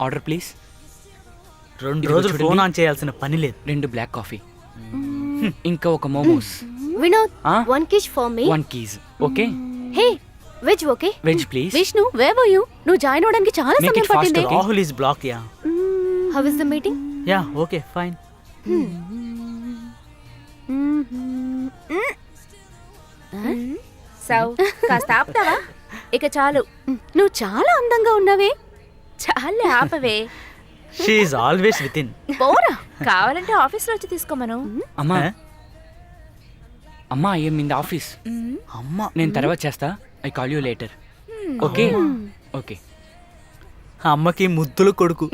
Order please. 2 రోజులు phone on చేయాల్సిన పని లేదు. 2 బ్లాక్ కాఫీ, ఇంకా ఒక momos. Vinod, 1 quiche for me. 1 keys, okay? Hey, veg okay? Veg please. Vishnu, where were you? నువ్వు జాయిన్ అవడానికి చాలా Make సమయం it fast, పట్టింది. okay? Rahul is black. Yeah How is the meeting? Yeah okay fine. So కాస్త ఆపుతావా? ఇక చాలు, నువ్వు చాలా అందంగా ఉన్నావే. చాలే ఆపవే. She is always with in. పోరా. కావాలంటే ఆఫీస్లో వచ్చి తీసుకోమను. అమ్మా అమ్మా, ఐఎమ్ ఇన్ ద ఆఫీస్. అమ్మ నేను తర్వాత చేస్తా. I call you later, okay? Okay. అమ్మకి ముద్దులు కొడుకు.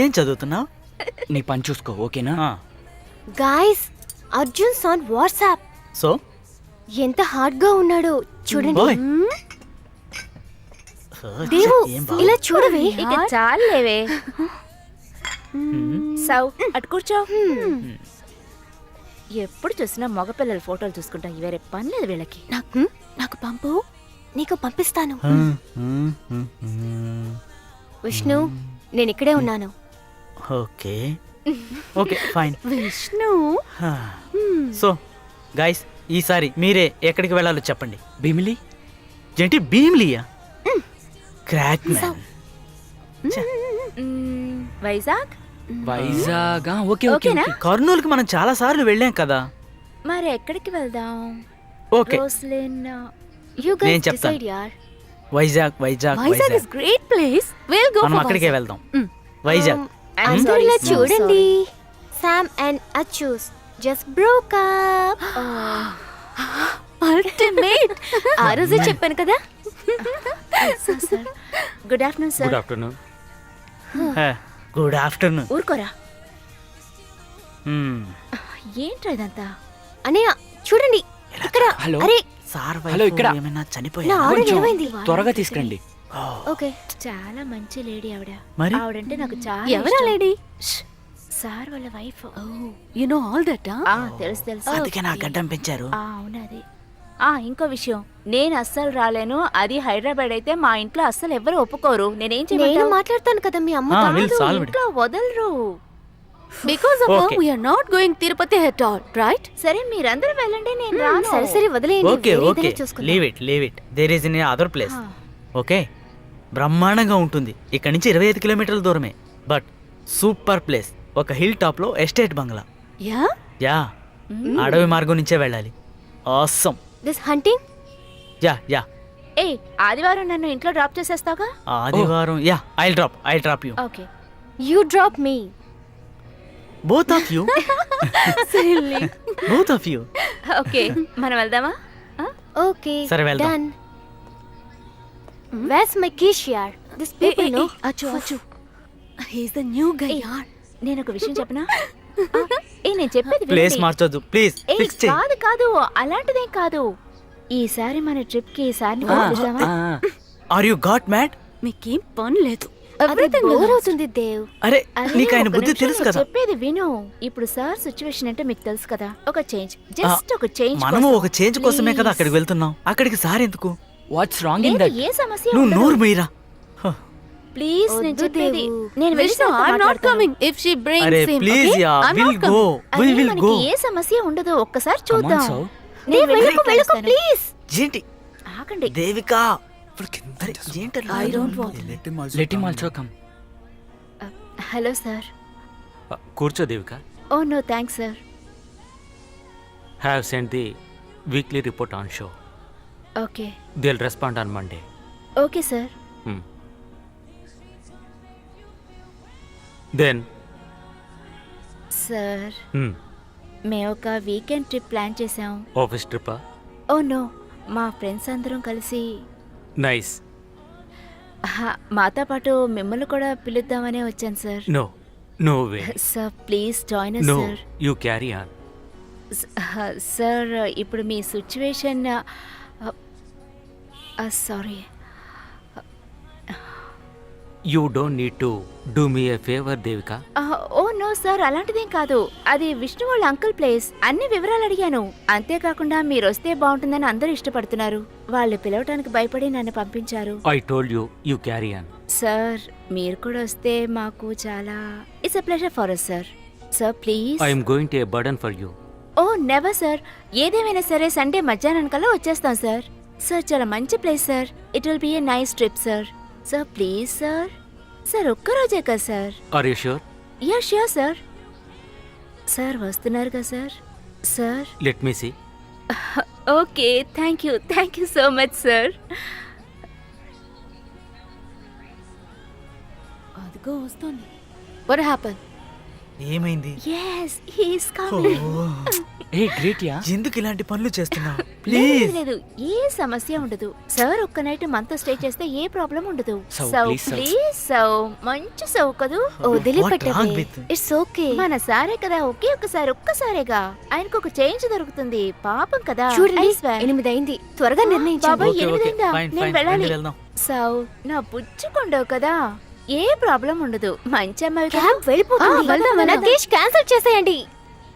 ఏం చదువుతున్నావు? నీ పని చూసుకో, ఓకేనా? Guys, Arjun's on WhatsApp. So ఎంత హార్డ్ గా ఉన్నాడో చూడండి. ఓయ్. దేవు, ఏం బాగా- ఇలా చూడవే. ఇక చాలేవే. సౌ అటు కూర్చో. ఎప్పుడు చూసినా మగపిల్లల ఫోటోలు చూసుకుంటా, వేరే పని లేదు వీళ్ళకి. నాకు పంపు, నీకు పంపిస్తాను. విష్ణు, నేను ఇక్కడే ఉన్నాను. Okay okay fine. Vishnu, so guys, ఈసారి మీరే ఎక్కడికి వెళ్ళాలో చెప్పండి. భీమిలి. ఏంటి భీమ్లియా? Crack man. Vizag Vizag, okay okay. ఓకేనా? కర్నూలుకి మనం చాలా సార్లు వెళ్ళాం కదా. మరి ఎక్కడికి వెళ్దాం? ఓకే రోస్లిన్. You guys నేను చెప్తాను. decide, yaar. Vizag Vizag Vizag Vizag is great place. We'll go మనం for అక్కడికే Vizag. వెళ్దాం. వైజాగ్. I'm అందరూ sorry, ఇలా so చూడండి. Sam and Achus just broke up. Ultimate. ఆ రోజే చెప్పాను కదా. Good afternoon sir. Good afternoon. Good afternoon. ఊరుకోరా. ఏంట్రా ఇదంతా? అన్నయ్య చూడండి ఇక్కడ. హలో. అరే సార్ హలో, ఇక్కడ. ఏమైనా నా చనిపోయా? ఆర్డర్ కొంచెం ఏమైంది? త్వరగా తీసుకురండి. ఓకే. చాలా మంచి లేడీ ఆవిడ. మరి? ఆవిడంటే నాకు చాలా ఎవరా ఇష్టం. లేడీ? సార్ వాళ్ళ wife. You know all that, huh? తెలుసు తెలుసు. అందుకే నా గడ్డం పెంచారు. అవునది. ఇంకో విషయం, నేను అస్సలు రాలేను. అది హైదరాబాద్ అయితే మా ఇంట్లో అస్సలు ఎవరు ఒప్పుకోరు. నేనేం నేను చేయమంటావు? మాట్లాడతాను కదా మీ అమ్మ. వీళ్ళు సాల్వ్ ఇంట్లో వదలరు. Because of her, Okay. we are not going Tirupati at all, right? సరే మీరందరూ వెళ్ళండి, నేను రాను. సరే సరే వదిలేయండి. ఓకే వేరే ఓకే ఏదైనా చూసుకుందాం. Leave it there is in other place. Okay, బ్రహ్మాండంగా ఉంటుంది. ఇక్కడ నుంచి 25 కిలోమీటర్ల దూరమే. But super place. ఒక హిల్ టాప్ లో ఎస్టేట్ బంగ్లా. Yeah? యా అడవి మార్గం నుంచే వెళ్ళాలి. ఆసమ్. This hunting? యా ఏయ్, ఆదివారం నన్ను ఇంట్లో డ్రాప్ చేసేస్తావుగా? ఆదివారం. Yeah I drop you. Okay. You drop me. Both of you. Silly. Both of you. Okay, మనం వెళ్దామా? Okay. సరే, వెళ్దాం. Done. Where's my quiche, yaar? These people know. Achu. He's the new guy, yaar. నేను ఒక విషయం చెప్పనా? నేను చెప్పేది ప్లేస్ వినండి. మార్చొద్దు ప్లీజ్. ఏయ్, ఫిక్స్ చేయి. కాదు అలాంటిదేం కాదు. ఈసారి మన ట్రిప్ కి ఈసారి పంపిద్దామా? Are you got mad? మీకేం పని లేదు. అది Everything bore will అవుతుంది దేవ్. అరే అరే, నీకు ఆయన ఒక బుద్ధి నిమిషం, తెలుసు నేను కదా. చెప్పేది విను. ఇప్పుడు సార్ సిచ్యువేషన్ అంటే మీకు తెలుసు కదా. ఒక చేంజ్, జస్ట్ ఒక చేంజ్. మనము ఒక చేంజ్ కోసమే కదా అక్కడికి వెళ్తున్నాం. అక్కడికి సార్ ఎందుకు? What's wrong in that? ఏ సమస్య నువ్వు ఉండదు. నోరు మీరా. ప్లీజ్, నేను వద్దు చెప్పేది. దేవు. నేను వెళ్ళి Vishnu, సార్తో I'm not మాట్లాడతాను. coming. If she brings అరే him, please okay? Yeah I'm will not go. coming. వి అరే, విల్ మనకి గో. ఏ సమస్య ఉండదు. ఒక్కసారి Come on, చూద్దాం. Sav. నేను వెళ్ళి వెళ్ళకు మాట్లాడతాను. ప్లీజ్. ఏంటి ఆగండి. దేవికా? అరే, ఏంటలా? I don't want. Let him also come. Hello sir. కూర్చో Devika. Oh no thanks sir. Have sent the weekly report on show. Okay will respond on Monday. Okay sir. Then sir, మేము ఒక వీకెండ్ ట్రిప్ ప్లాన్ చేసాం. Office ట్రిప్పా? Oh no, మా friends అందరం కలిసి. Nice. మాతో పాటు మిమ్మల్ని కూడా పిలుద్దామనే వచ్చాను sir. No way. Sir please join us no, sir. You carry on. Sir, ఇప్పుడు మీ situation sorry. You don't need to do me a favour Devika. Oh no sir, అలాంటిదేం కాదు. అది విష్ణు వాళ్ళ అంకుల్ ప్లేస్. అన్ని వివరాలు అడిగాను. అంతేకాకుండా మీరు వస్తే బాగుంటుందని అందరూ ఇష్టపడుతున్నారు. వాళ్ళు పిలవటానికి భయపడి నన్ను పంపించారు. I told you, you carry on. Sir మీరు కూడా వస్తే మాకు చాలా it's a pleasure for us sir. Sir please. I'm going to a burden for you. Oh never sir. ఏదేమైనా సరే సండే మధ్యాహ్నం కల్లా వచ్చేస్తాం సార్. సార్ చాలా మంచి place sir. It will be a nice trip sir. Sir please sir. Sir ఒక్కరోజే కదా sir. Are you sure? Yeah sure sir. Sir వస్తున్నారు కదా sir. Sir let me see. Okay, thank you so much sir. అదిగో వస్తుంది. What happen? ఏమైంది? yes he is coming. A great yeah. ఎందుకు ఇలాంటి పనులు చేస్తున్నావు? లేదు ప్లీజ్. లేదు, ఏ సమస్య ఉండదు సార్. ఒక్క నైట్ మనతో స్టే చేస్తే ఏ ప్రాబ్లం ఉండదు. So, so please, sir. Please so మంచి సౌ కదూ. What wrong with- it's okay. మన సారే కదా, ఒక్కసారేగా ఆయనకు ఒక చేంజ్ దొరుకుతుంది. పాపం కదా. చూడండి I swear. 8 అయింది. త్వరగా నిర్ణయించండి. బాబాయ్ Okay, okay. 8 అయిందా? Fine, నేను fine. వెళ్ళాలి. రండి, వెళ్దాం. సో నా పుచ్చుకుండవు కదా, ఏ ప్రాబ్లం ఉండదు. మంచి అమ్మాయి కదా. క్యాబ్ వెళ్ళిపోతుంది. వెళ్దాం. నగేష్ క్యాన్సిల్ చేసేయండి.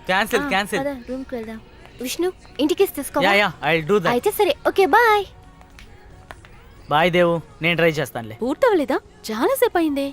Cancel cancel. రూమ్ కి వెళ్దాం. విష్ణు ఇంటికి యా తీసుకోవా? Yeah I will do that. అయితే సరే, ఓకే బాయ్. బాయ్ దేవు, నేను ట్రై చేస్తానులే. పూర్తవలేదా? చాలా సేపు అయిందే.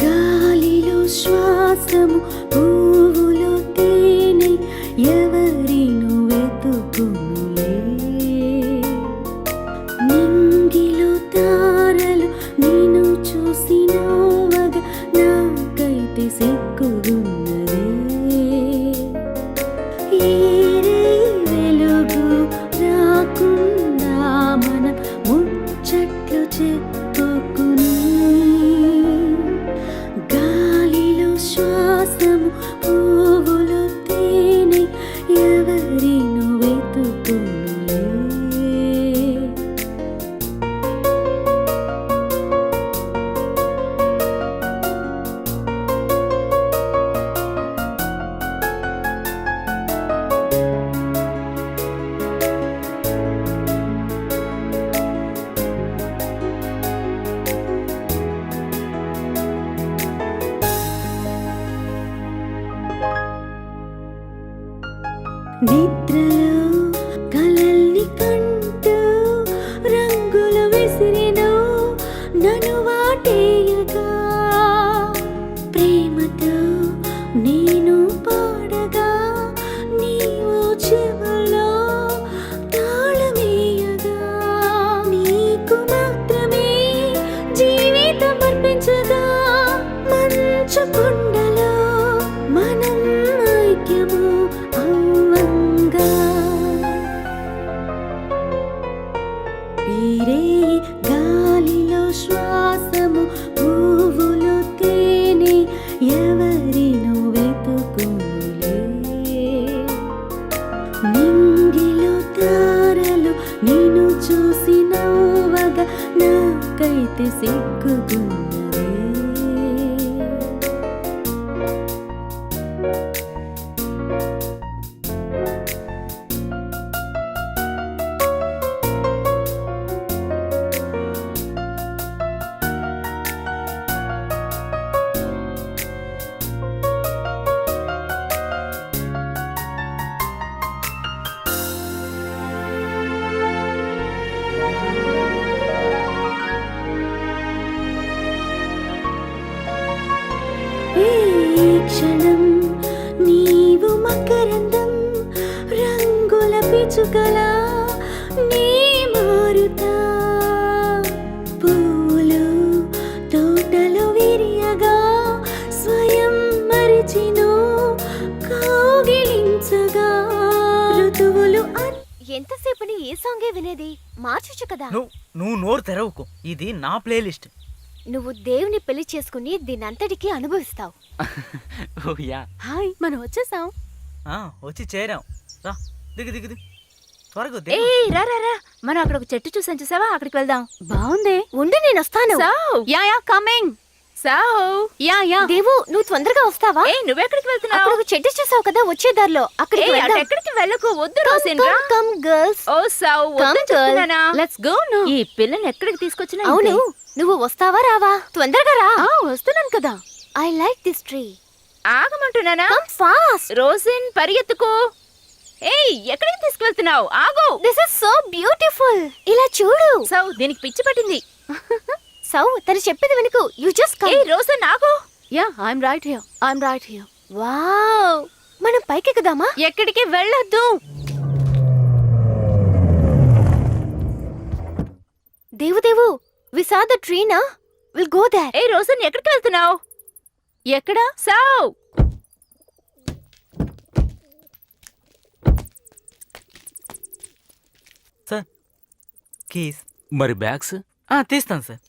గాలిలో శ్వాసము పువ్వులో తేనె ఎవరిను వెతుకునులే నింగిలో తారలు నిన్ను చూసి నవ్వగా నాకైతే సిగ్గుగున్నదే ఏరే వెలుగు రాకుండా మనం ముచ్చట్లు చెప్పుకుని గాలిలో శ్వాసము పువ్వులో తేనె ఎవరిను వెతుకునులే నిద్రలో కలల్ని కంటూ రంగుల విసిరినో నన్ను వాటేయగా ప్రేమతో నేను పాడగా నీవు చెవులో తాళమేయగా నీకు మాత్రమే జీవితం అర్పించగా మంచు కొండలో మనం ఐక్యము అవ్వంగా ఈరే గాలిలో శ్వాసము పువ్వులో తేనె ఎవరిను వెతుకునులే నింగిలో తారలు నిన్ను చూసి నవ్వగా నాకైతే సిగ్గుగున్నదే ఎంతసేపని ఏ సాంగే వినేది? మార్చొచ్చు కదా. నువ్వు నోరు తెరవకు, ఇది నా ప్లేలిస్ట్. నువ్వు దేవుని పెళ్లి చేసుకుని దీనంతటికీ అనుభవిస్తావు. ఓ యా. హాయ్ మనం వచ్చేసాం. వచ్చి చేరాం. రా దిగు దిగు దిగు. త్వరగా ఏ దిగు. రా రా రా, మనం అక్కడ ఒక చెట్టు చూసాం చూసావా, అక్కడికి వెళ్దాం. బాగుంది. ఉండి నేను వస్తాను. Yeah yeah coming. Yeah yeah. దేవు నువ్వు తొందరగా వస్తావా? ఏ నువ్వెక్కడికి వెళ్తున్నావు? అక్కడ ఒక చెట్టు చూసావు కదా వచ్చే దారిలో, అక్కడికి ఏ, వెళ్దాం. అటు ఎక్కడికి వెళ్ళకు, వద్దు రోసిన్ రా. Come girls. ఓ సావ్, Come, వద్దని చెప్తున్నానా? Let's go no. ఈ పిల్లని ఎక్కడికి తీసుకొచ్చినా అవును, నువ్వు వస్తావా రావా? తొందరగా రా. వస్తున్నాను కదా. I like this tree. ఆగమంటున్నానా? Come fast. రోసిన్ పరిగెత్తుకో. ఏయ్ ఎక్కడికి తీసుకువెళ్తున్నావు? ఆగు. This is so beautiful. ఇలా చూడు. సౌ, దీనికి పిచ్చి పట్టింది. సౌ తను చెప్పేది వెనుకు. You just come. ఏయ్ రోసిన్ ఆగు. Yeah I'm right here. Wow, మనం పైకెక్కుదామా? ఎక్కడికి వెళ్ళొద్దు. Devu we saw the tree నా. Will go there. ఏయ్ రోసిన్ ఎక్కడికి వెళ్తున్నావు? ఎక్కడ? So, sir keys. మరి బ్యాగ్స్? తీస్తాను సార్.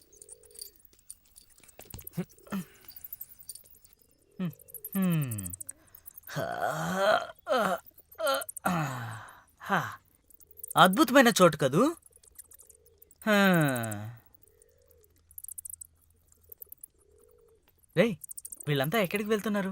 అద్భుతమైన చోటు కదూ. రే వీళ్ళంతా ఎక్కడికి వెళ్తున్నారు?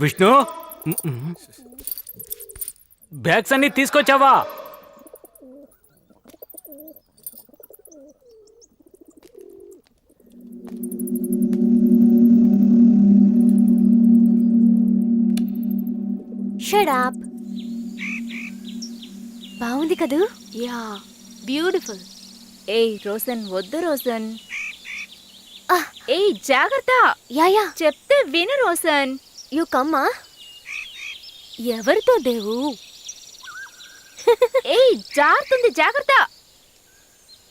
విష్ణు, బ్యాగ్స్ అన్ని తీసుకొచ్చావా? Shut up. బాగుంది కదూ. Yeah beautiful. ఏయ్ రోసన్ వద్దు రోసన్. Ah. ఏయ్ జాగ్రత్త, యా చెప్తే విను రోసన్. You come. ఎవరితో దేవు? ఏయ్ జారుతుంది, జాగ్రత్త.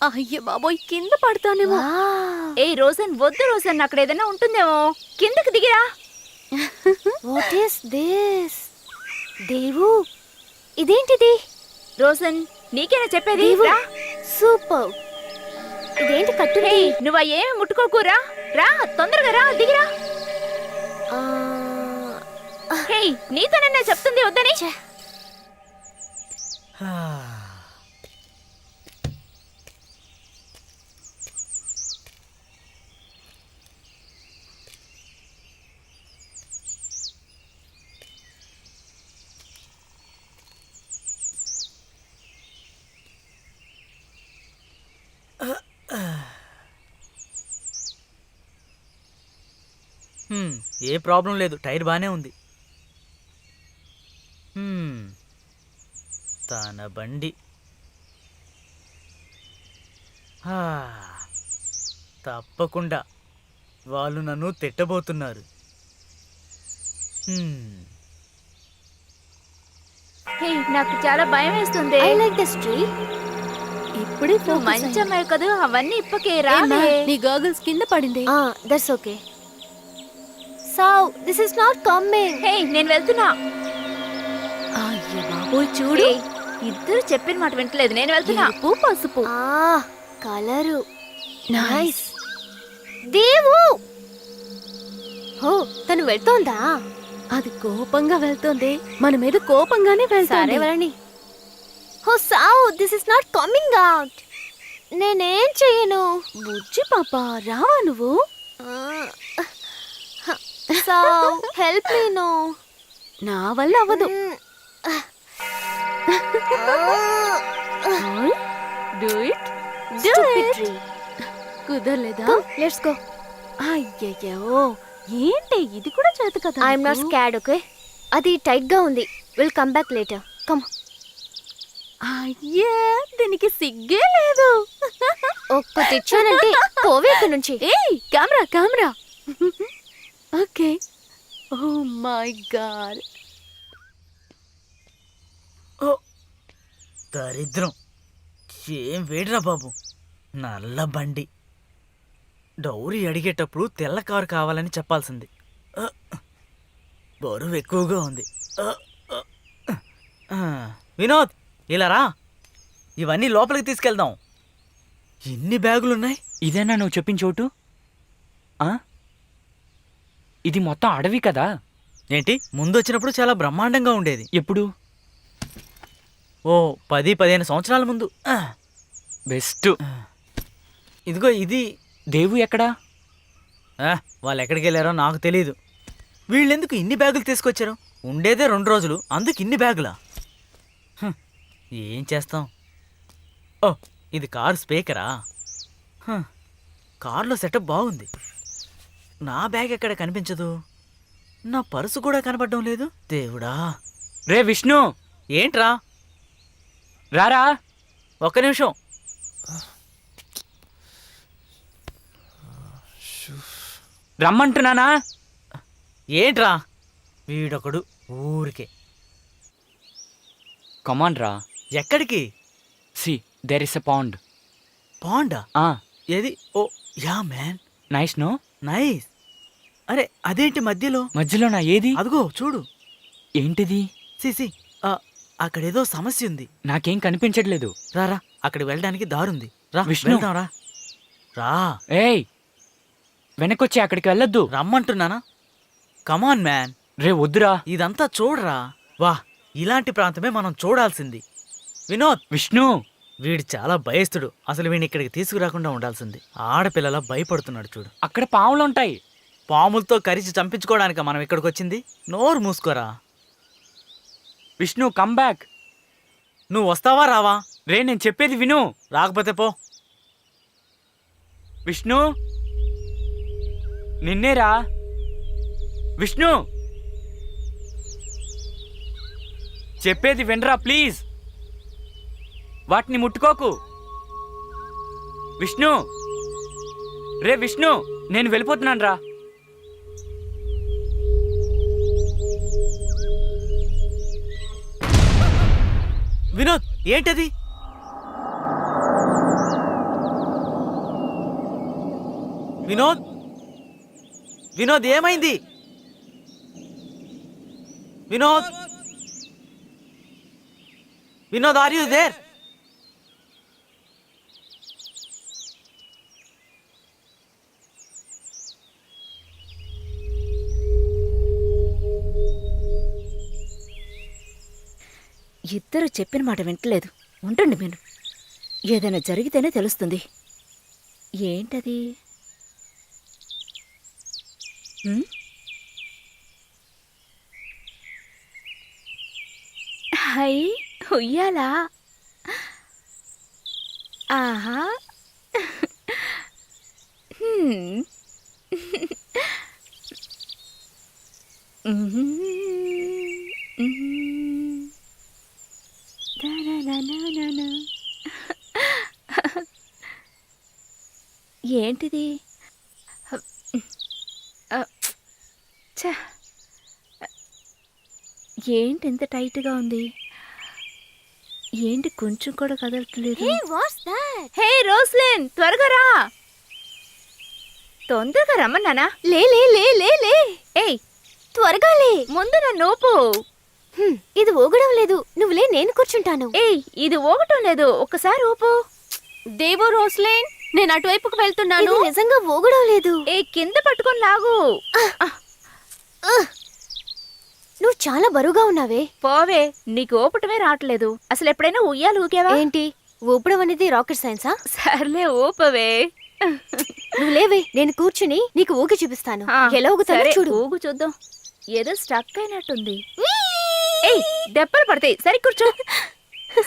అయ్య బాబోయ్, కింద పడతానేమో. ఏయ్ రోసన్ వద్దు రోసన్, అక్కడ ఏదైనా ఉంటుందేమో, కిందకి దిగిరా. What is this? దేవు ఇదేంటిది? రోసన్ నీకేనా చెప్పేది? దేవు రా. సూపర్. ఇదేంటి కట్టుంది? ఏయ్ నువ్వు ఏమి ముట్టుకోకురా, రా తొందరగా రా, దిగిరా. హేయ్ నీతోనే చెప్తుంది వద్దని. ఏ ప్రాబ్లం లేదు, టైర్ బానే ఉంది. తన బండి. తప్పకుండా వాళ్ళు నన్ను తిట్టబోతున్నారు. హే నాకు చాలా భయం వేస్తుంది. I like this tree. ఇప్పుడే నువ్వు మంచి అమ్మాయి కదా, అవన్నీ ఇప్పకే రా. నీ గర్గల్స్ కింద పడింది. That's okay. సావ్, this is not coming. Hey నేను వెళ్తున్నా. అయ్య బాబోయ్ చూడు, ఏయ్, ఇద్దరు చెప్పిన మాట వింటలేదు. నేను వెళ్తున్నా. ఎరుపు పసుపు. Colour nice. దేవు. ఓ, తను వెళ్తోందా? అది కోపంగా వెళ్తోంది, మన మీద కోపంగానే సరే వెళ్తారే. వెళ్ళండి. ఓ సావ్, this is not coming out. నేనేం చెయ్యను? బుజ్జి పాప రావా నువ్వు? సావ్, హెల్ప్ మీ. నో, నా వల్ల అవ్వదు. Do it. కుదరలేదా? Let's go. అయ్యయ్యో, ఏంటి ఇది కూడా చేత కదా? I'm not scared, okay? అది టైట్ గా ఉంది. Will come back later. Come. అయ్యా, దీనికి సిగ్గే లేదు. ఒక్క తెచ్చానంటే పోవే ఇక్కడ నుంచి. ఏయ్ camera camera. Okay. Oh my God. ఓ దరిద్రం, ఏం వేడిరా బాబు, నల్ల బండి. డౌరీ అడిగేటప్పుడు తెల్ల కారు కావాలని చెప్పాల్సింది. బరువు ఎక్కువగా ఉంది. వినోద్, ఇలా రా, ఇవన్నీ లోపలికి తీసుకెళ్దాం. ఎన్ని బ్యాగులున్నాయి? ఇదేనా నువ్వు చెప్పిన చోటు? ఆ? ఇది మొత్తం అడవి కదా? ఏంటి, ముందు వచ్చినప్పుడు చాలా బ్రహ్మాండంగా ఉండేది. ఎప్పుడు? ఓ 10-15 సంవత్సరాల ముందు. బెస్ట్. ఇదిగో ఇది. దేవు ఎక్కడా? వాళ్ళు ఎక్కడికి వెళ్ళారో నాకు తెలీదు. వీళ్ళెందుకు ఇన్ని బ్యాగులు తీసుకొచ్చారు? ఉండేదే 2 రోజులు, అందుకు ఇన్ని బ్యాగులా? ఏం చేస్తాం. ఓ, ఇది కారు స్పీకరా? కారులో సెటప్ బాగుంది. నా బ్యాగ్ ఎక్కడ కనిపించదు. నా పర్సు కూడా కనపడడం లేదు. దేవుడా. రే విష్ణు, ఏంట్రా? రారా. ఒక్క నిమిషం. రమ్మంటున్నానా? ఏంట్రా వీడొకడు ఊరికే. కమాన్ రా. ఎక్కడికి? See there is a pond. పాండా? ఏది? Oh yeah man, nice no? Nice. అరే అదేంటి మధ్యలో? మధ్యలో నా ఏది? అదిగో చూడు. ఏంటిది? సిసి, అక్కడేదో సమస్య ఉంది. నాకేం కనిపించట్లేదు. రారా, అక్కడికి వెళ్ళడానికి దారుంది. రా విష్ణు. వెళ్దాం రా. రా, ఏయ్, వెనకొచ్చి అక్కడికి వెళ్ళొద్దు. రమ్మంటున్నానా? Come on man. రే వద్దురా. ఇదంతా చూడరా. వా, ఇలాంటి ప్రాంతమే మనం చూడాల్సింది. వినోద్, విష్ణు, వీడు చాలా భయస్తుడు. అసలు వీడిని ఇక్కడికి తీసుకురాకుండా ఉండాల్సింది. ఆడపిల్లలా భయపడుతున్నాడు చూడు. అక్కడ పాములు ఉంటాయి. పాములతో కరిచి చంపించుకోవడానిక మనం ఇక్కడికి వచ్చింది? నోరు మూసుకోరా. Vishnu come back. నువ్వు వస్తావా రావా? రే నేను చెప్పేది విను. రాకపోతే పో. విష్ణు, నిన్నేరా. విష్ణు, చెప్పేది వినరా ప్లీజ్. వాటిని ముట్టుకోకు. విష్ణు, రే విష్ణు, నేను వెళ్ళిపోతున్నాను రా. వినోద్, ఏంటది? వినోద్, వినోద్ ఏమైంది? Vinod, Vinod are you there? ఇద్దరు చెప్పిన మాట వింటలేదు. ఉండండి మీరు, ఏదైనా జరిగితేనే తెలుస్తుంది. ఏంటది? హై, ఉయ్యాలా? ఆహా. ఏంటిది? ఏంటి ఇంత టైట్గా ఉంది? ఏంటి కొంచెం కూడా కదలట్లేదు? Hey, what's that? హే రోస్లిన్, త్వరగా రా. తొందరగా రమ్మన్నానా? లే లే లే లే లే ఏయ్ త్వరగా లే. ముందు నన్ను ఊపు. ఇది ఊగడం లేదు. నువ్వు లే, నేను కూర్చుంటాను. ఏయ్ ఇది ఊగటం లేదు, ఒక్కసారి ఊపు. దేవో రోస్లిన్, నేను అటువైపుకు వెళ్తున్నాను. ఇది నిజంగా ఊగడం లేదు. ఏ కింద పట్టుకొని లాగు. నువ్వు చాలా బరువుగా ఉన్నావే. పోవే, నీకు ఊపటమే రావట్లేదు. అసలు ఎప్పుడైనా ఉయ్యాలు ఊకేవా? ఏంటి ఊపడం అనేది రాకెట్ సైన్సా? సర్లే ఊపవే. నువ్వు లేవే, నేను కూర్చుని నీకు ఊగి చూపిస్తాను. ఆ, ఎలా ఊగుతానో సరే, చూడు. ఊగు చూద్దాం. ఏదో స్టక్ అయినట్టుంది. ఏయ్ దెబ్బలు పడతాయి. సరి కూర్చో.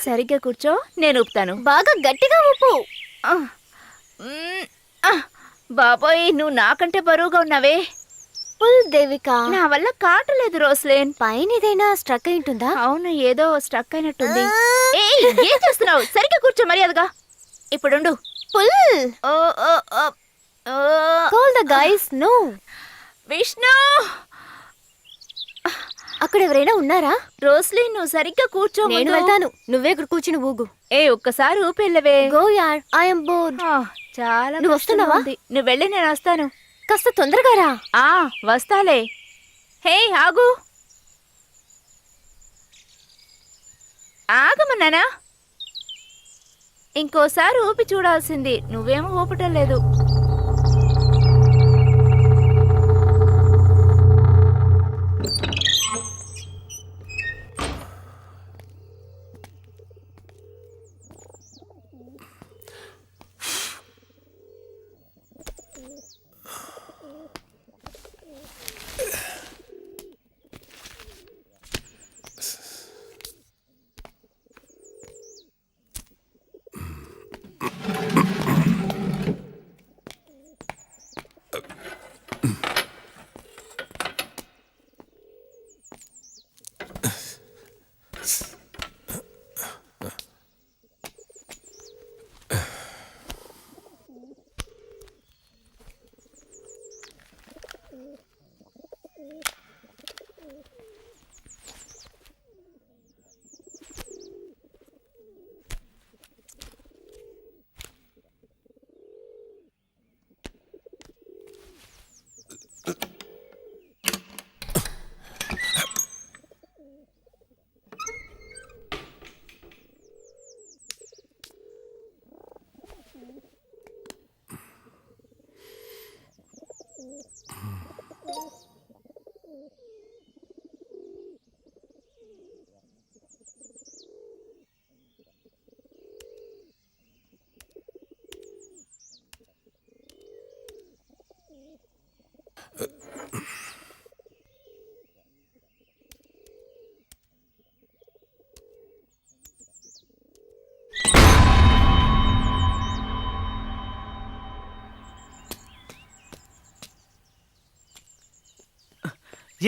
సరిగ్గా కూర్చో, నేను ఊపుతాను. బాగా గట్టిగా ఊపు. ఆ, బాబోయ్, నువ్వు నాకంటే బరువుగా ఉన్నావే. పుల్ దేవిక. నా వల్ల కాటలేదు రోస్లేన్. పైన ఏదైనా స్ట్రక్ అయి ఉంటుందా? అవును, ఏదో స్టక్ అయినట్టుంది. ఏయ్, ఏం చేస్తున్నావు? సరిగ్గా కూర్చో మర్యాదగా. ఇప్పుడుండు. పుల్. ఓ ఓ ఓ ఓ. Call the guys. No. Vishnu, అక్కడ ఎవరైనా ఉన్నారా? రోస్లిన్ నువ్వు సరిగ్గా కూర్చో. నేను ముందు. వెళ్తాను, నువ్వే ఇక్కడ కూర్చుని ఊగు. ఏ ఒక్కసారి ఊపెళ్ళవే. గో యార్, ఐఎమ్ బోర్డ్. చాలా నువ్వు కష్టంగా వస్తున్నావా? ఉంది. నువ్వు వెళ్ళి నేను వస్తాను. కాస్త తొందరగా రా. ఆ వస్తాలే. హే ఆగు. ఆగమన్నానా? ఇంకోసారి ఊపి చూడాల్సింది. నువ్వేమో ఊపటం లేదు.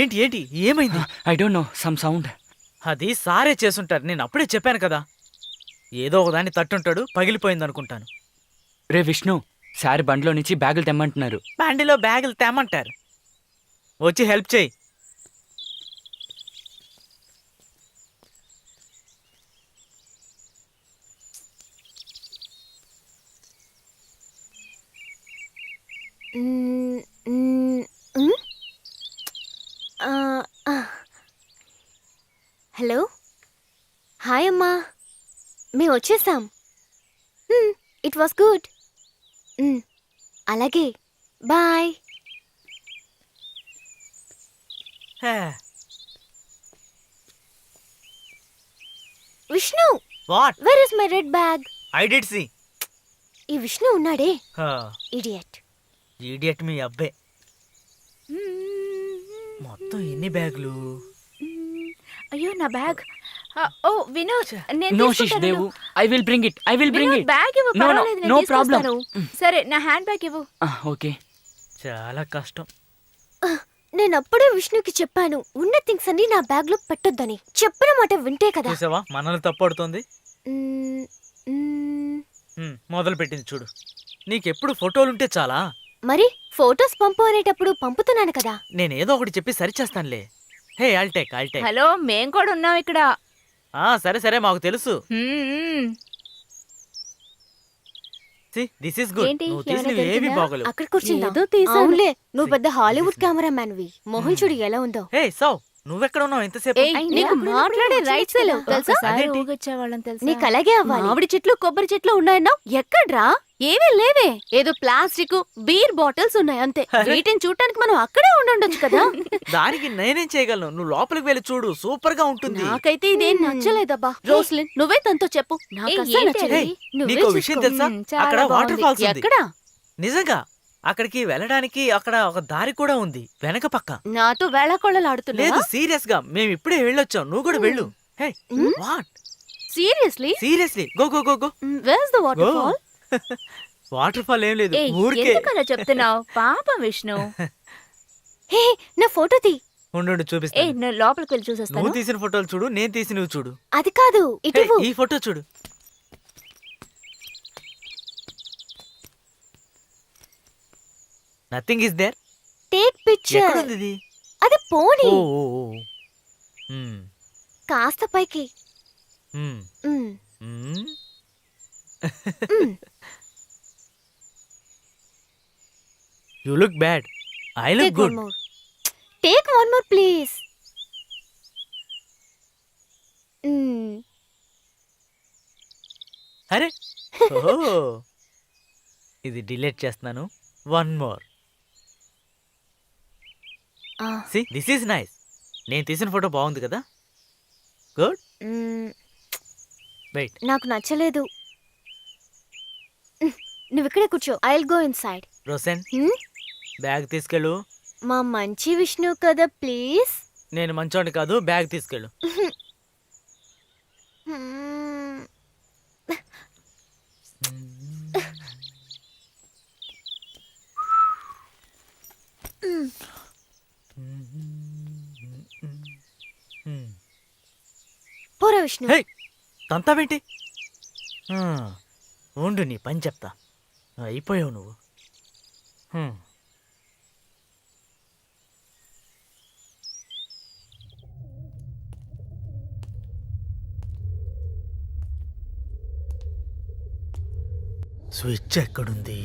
ఏంటి ఏంటి ఏమైంది? I don't know, some sound. అది సారే చేసుంటారు. నేను అప్పుడే చెప్పాను కదా, ఏదో ఒకదాన్ని తట్టుంటాడు, పగిలిపోయింది అనుకుంటాను. రే విష్ణు, సార్ బండిలో నుంచి బ్యాగులు తెమ్మంటున్నారు. బ్యాండీలో బ్యాగులు తేమంటారు. వచ్చి హెల్ప్ చేయి. మ్, మ్, మ్? ఆ, ఆ. హలో, హాయ్ అమ్మా, మేము వచ్చేసాం. It was good. అలాగే, bye. Hey, Vishnu, what? Where is my red bag? I did see. ఈ విష్ణు ఉన్నాడే, ఇడియట్. ఈడియట్ మీ అబ్బే. మొత్తం ఎన్ని బ్యాగులు? అయ్యో నా బ్యాగ్. ఓ వినోద్, నేను నో శిష్ తీసుకుంటాను. దేవు, I will bring it, I will bring Vinod, it. Bag ఇవ్వు, No, no, పర్వాలేదు, నేను no problem. తీసుకొస్తాను. సరే, నా హ్యాండ్ బ్యాగ్ ఇవ్వు. ఓకే. చాలా కష్టం. నేను అప్పుడే విష్ణుకి చెప్పాను, ఉన్న థింగ్స్ అన్ని నా బ్యాగ్ లో పెట్టొద్దని. చెప్పిన మాట వింటే కదా. చూసావా మనల్ని తప్పడుతోంది. మ్, మ్, మొదలు పెట్టింది చూడు. నీకెప్పుడు ఫోటోలుంటే చాలా. మరి ఫోటోస్ పంపు అనేటప్పుడు పంపుతున్నాను కదా. నేనేదో ఒకటి చెప్పి సరిచేస్తానులే. హే ఆల్టేక్ ఆల్టేక్. హలో, మేం కూడా ఉన్నాం ఇక్కడ. సరే సరే, మాకు తెలుసు. హ్మ్. This is good. ఏంటి, నువ్వు ఏమైనా తీసినవి ఏవి దొరికిందా? బాగోలేవు. అక్కడ కూర్చుందా ఏదో తీసాను. అవునులే నువ్వు పెద్ద హాలీవుడ్ కెమెరామ్యాన్వి మొహం చూడు ఎలా ఉందో. హే సౌ, నువ్వెక్కడ ఉన్నావు ఎంతసేపు? ఏయ్, నీకు మాట్లాడే రైట్స్ లేవు తెలుసా? అదేంటి? ఊగొచ్చేవాళ్ళం తెలుసా? నీకు అలాగే అవ్వాలి. మామిడి చెట్లు కొబ్బరి చెట్లు ఉన్నాయన్నావు ఎక్కడ్రా? ఏమీ లేవే, ఏదో ప్లాస్టిక్ బీర్ బాటిల్స్ ఉన్నాయి అంతే. అరే. వీటిని చూడటానికి మనం అక్కడే ఉండొచ్చు కదా. దానికి నేనేం చేయగలను? నువ్వు లోపలికి వెళ్ళి చూడు, సూపర్ గా ఉంటుంది. నాకైతే ఇదేం నచ్చలేదబ్బా. రోస్లిన్ నువ్వే తనతో చెప్పు, నాకు ఏయ్, అస్సలు ఏంటి నచ్చలేదు. అది? నువ్వే నీకో చూసుకో. విషయం తెలుసా? చాలా అక్కడ వాటర్ బాగుంది. ఫాల్స్ ఉంది. ఎక్కడ? నిజంగా అక్కడికి వెళ్ళడానికి అక్కడ ఒక దారి కూడా ఉంది వెనక పక్క. నాతో వేళాకోళలాడుతున్నా? లేదు సీరియస్ గా, మేము ఇప్పుడే వెళ్ళొచ్చాం, నువ్వు కూడా వెళ్ళు. Hey what? Seriously? Seriously go go go go where's the water go. Fall? Waterfall ఏం లేదు, ఏయ్, ఊరికే. ఎందుకలా చెప్తున్నావు? పాపం విష్ణు. హే నా ఫోటో తీ. ఉండు ఏ చూపిస్తాను. నేను లోపలికి వెళ్ళి చూసేస్తాను. నువ్వు తీసిన ఫోటోలు చూడు, నేను తీసినవి చూడు. అది కాదు హే, ఇటు ఈ ఫోటో చూడు. Nothing is there. Take picture. ఎక్కడుంది ఇది? అది పోనీ ఓ ఓ ఓ. మ్మ్, కాస్త పైకి. మ్మ్, మ్, మ్మ్. మ్. You look bad. I look Take good. one more. Take one more, please. అరే ఓ, ఇది డిలీట్ చేస్తున్నాను. One more. See this is nice. నేను తీసిన ఫోటో బాగుంది కదా? గుడ్. వెయిట్. నాకు నచ్చలేదు. నువ్వు ఇక్కడే కూర్చో. I will go inside. Roshan, bag తీసుకెళ్ళు. మా మంచి విష్ణు కదా ప్లీజ్. నేను మంచోని కాదు, బ్యాగ్ తీసుకెళ్ళు. పోరా విష్ణు. హే, తంతావేంటి? ఉండు, నీ పని చెప్తా. అయిపోయావు నువ్వు. హ్మ్. స్విచ్ ఎక్కడుంది?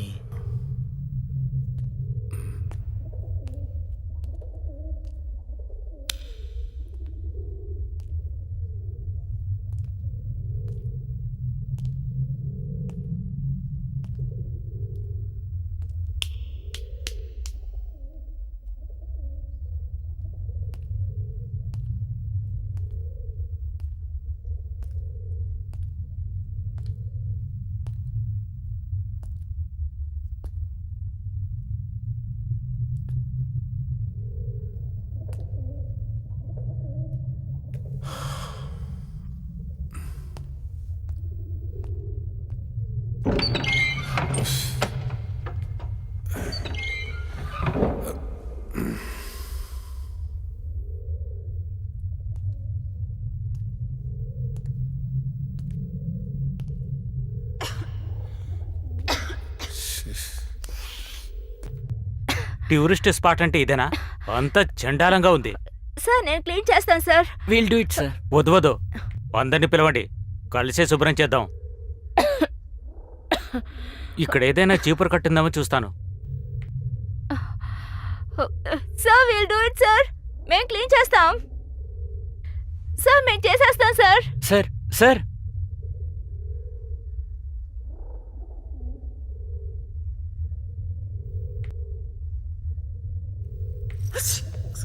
టూరిస్ట్ స్పాట్ అంటే ఇదేనా? అంత చండాలంగా ఉంది. సార్ నేను క్లీన్ చేస్తాను sir. Will do it sir. వద్దు అందరిని పిలవండి, కలిసే శుభ్రం చేద్దాం. ఇక్కడ ఏదైనా చీపురు కట్టిందామో చూస్తాను. Sir will do it sir. మేము క్లీన్ చేస్తాం సార్. మేము చేసేస్తాం sir. Sir sir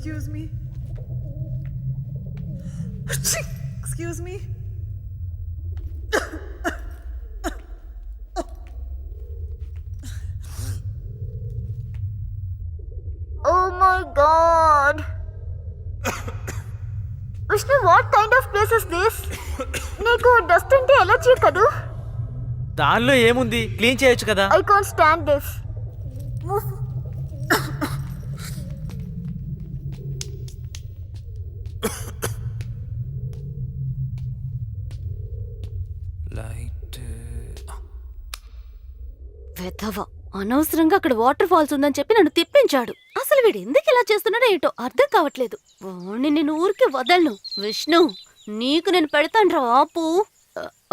Excuse me. Excuse me. Oh my god. Vishnu what kind of place is this? నీకు డస్ట్ అంటే ఎలర్జీ కదూ? దానిలో ఏముంది, క్లీన్ చేయొచ్చు కదా. I can't stand this. వెధవ అనవసరంగా అక్కడ వాటర్ ఫాల్స్ ఉందని చెప్పి నన్ను తిప్పించాడు. అసలు వీడు ఎందుకు ఇలా చేస్తున్నాడో ఏంటో అర్థం కావట్లేదు. వాణ్ణి నేను ఊరికి వదలను. విష్ణు నీకు నేను పెడతాను రా ఆపు.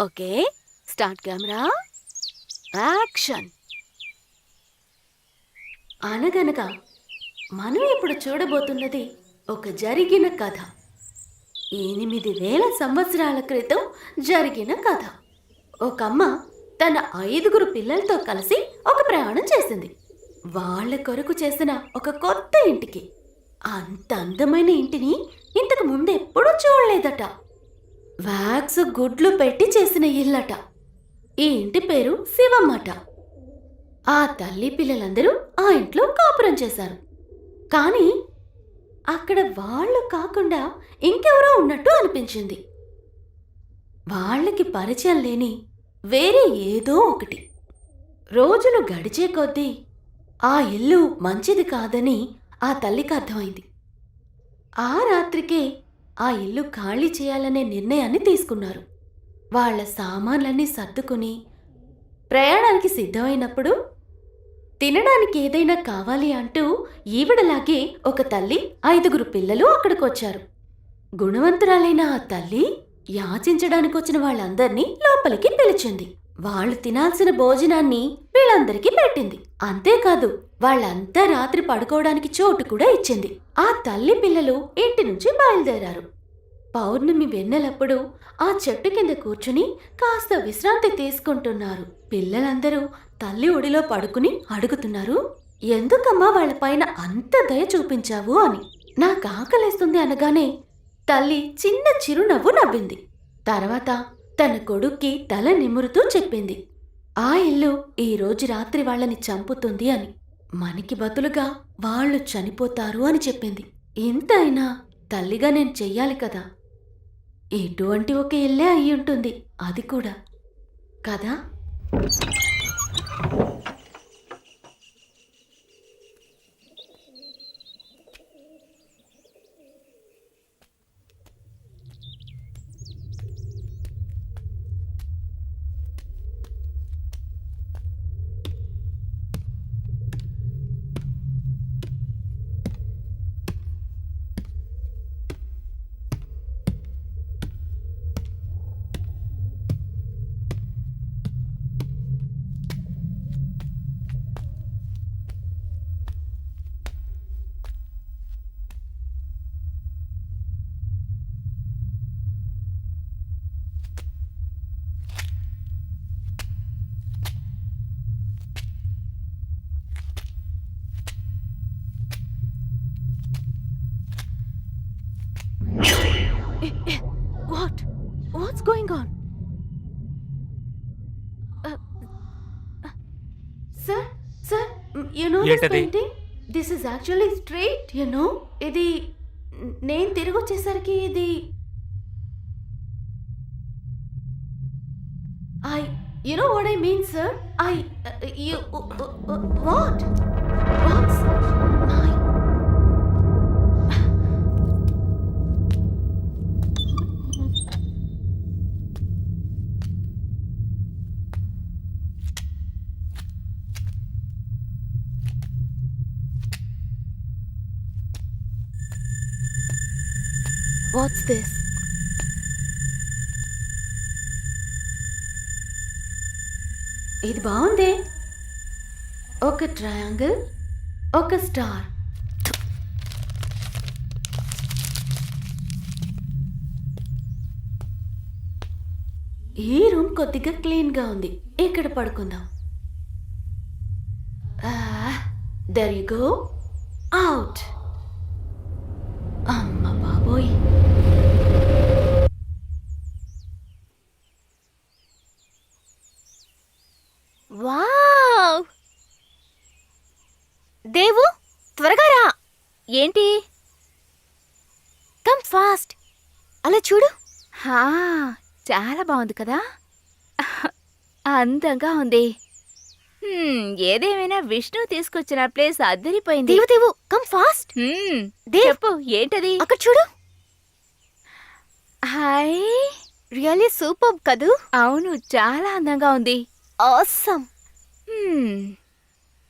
Okay start camera action. అనగనగా మనం ఇప్పుడు చూడబోతున్నది ఒక జరిగిన కథ. 8000 సంవత్సరాల క్రితం జరిగిన కథ. ఒక అమ్మ తన 5 పిల్లలతో కలిసి ఒక ప్రయాణం చేసింది. వాళ్ళ కొరకు చేసిన ఒక కొత్త ఇంటికి. అంత అందమైన ఇంటిని ఇంతకు ముందు ఎప్పుడూ చూడలేదట. వ్యాక్స్ గుడ్లు పెట్టి చేసిన ఇల్లట. ఈ ఇంటి పేరు శివమ్మట. ఆ తల్లి పిల్లలందరూ ఆ ఇంట్లో కాపురం చేశారు. కానీ అక్కడ వాళ్ళు కాకుండా ఇంకెవరో ఉన్నట్టు అనిపించింది. వాళ్ళకి పరిచయం లేని వేరే ఏదో ఒకటి. రోజులు గడిచే కొద్దీ ఆ ఇల్లు మంచిది కాదని ఆ తల్లికి అర్థమైంది. ఆ రాత్రికే ఆ ఇల్లు ఖాళీ చేయాలనే నిర్ణయాన్ని తీసుకున్నారు. వాళ్ళ సామాన్లన్నీ సర్దుకుని ప్రయాణానికి సిద్ధమైనప్పుడు తినడానికి ఏదైనా కావాలి అంటూ ఈవిడలాగే ఒక తల్లి 5 పిల్లలు అక్కడికొచ్చారు. గుణవంతురాలైన ఆ తల్లి యాచించడానికి వచ్చిన వాళ్ళందర్నీ లోపలికి పిలిచింది. వాళ్ళు తినాల్సిన భోజనాన్ని వీళ్ళందరికీ పెట్టింది. అంతేకాదు వాళ్ళంతా రాత్రి పడుకోవడానికి చోటు కూడా ఇచ్చింది. ఆ తల్లి పిల్లలు ఇంటి నుంచి బయలుదేరారు. పౌర్ణమి వెన్నెలప్పుడు ఆ చెట్టు కింద కూర్చుని కాస్త విశ్రాంతి తీసుకుంటున్నారు. పిల్లలందరూ తల్లి ఒడిలో పడుకుని అడుగుతున్నారు, ఎందుకమ్మా వాళ్ళపైన అంత దయ చూపించావు అని. నాకు ఆకలేస్తుంది అనగానే తల్లి చిన్న చిరునవ్వు నవ్వింది. తర్వాత తన కొడుక్కి తల నిమురుతూ చెప్పింది, ఆ ఇల్లు ఈ రోజు రాత్రి వాళ్ళని చంపుతుంది అని. మనకి బదులుగా వాళ్ళు చనిపోతారు అని చెప్పింది. ఇంత అయినా తల్లిగా నేను చెయ్యాలి కదా. ఎటువంటి ఒక ఇల్లే అయి ఉంటుంది అది కూడా కదా. What's going on? Sir, you know this painting? This is actually straight, you know. ఇది నేను తిరిగి వచ్చేసరికి ఇది you know what I mean, sir? What? What's my What's this? ఇది బాగుంది. ఒక ట్రయాంగిల్, ఒక స్టార్. ఈ రూమ్ కొద్దిగా క్లీన్గా ఉంది. ఇక్కడ పడుకుందాం. There you go. Out. అమ్మ బాబోయ్. వావ్! దేవు, త్వరగా రా. ఏంటి? Come fast. అలా చూడు. హా, చాలా బాగుంది కదా. అందంగా ఉంది. ఏదేమైనా విష్ణు తీసుకొచ్చిన ప్లేస్ అద్దరిపోయింది. దేవు కమ్ ఫాస్ట్. దేవ్, చెప్పు, ఏంటది? అక్కడ చూడు. హాయ్, రియల్లీ సూపర్బ్ కదూ. అవును, చాలా అందంగా ఉంది. ఆసమ్.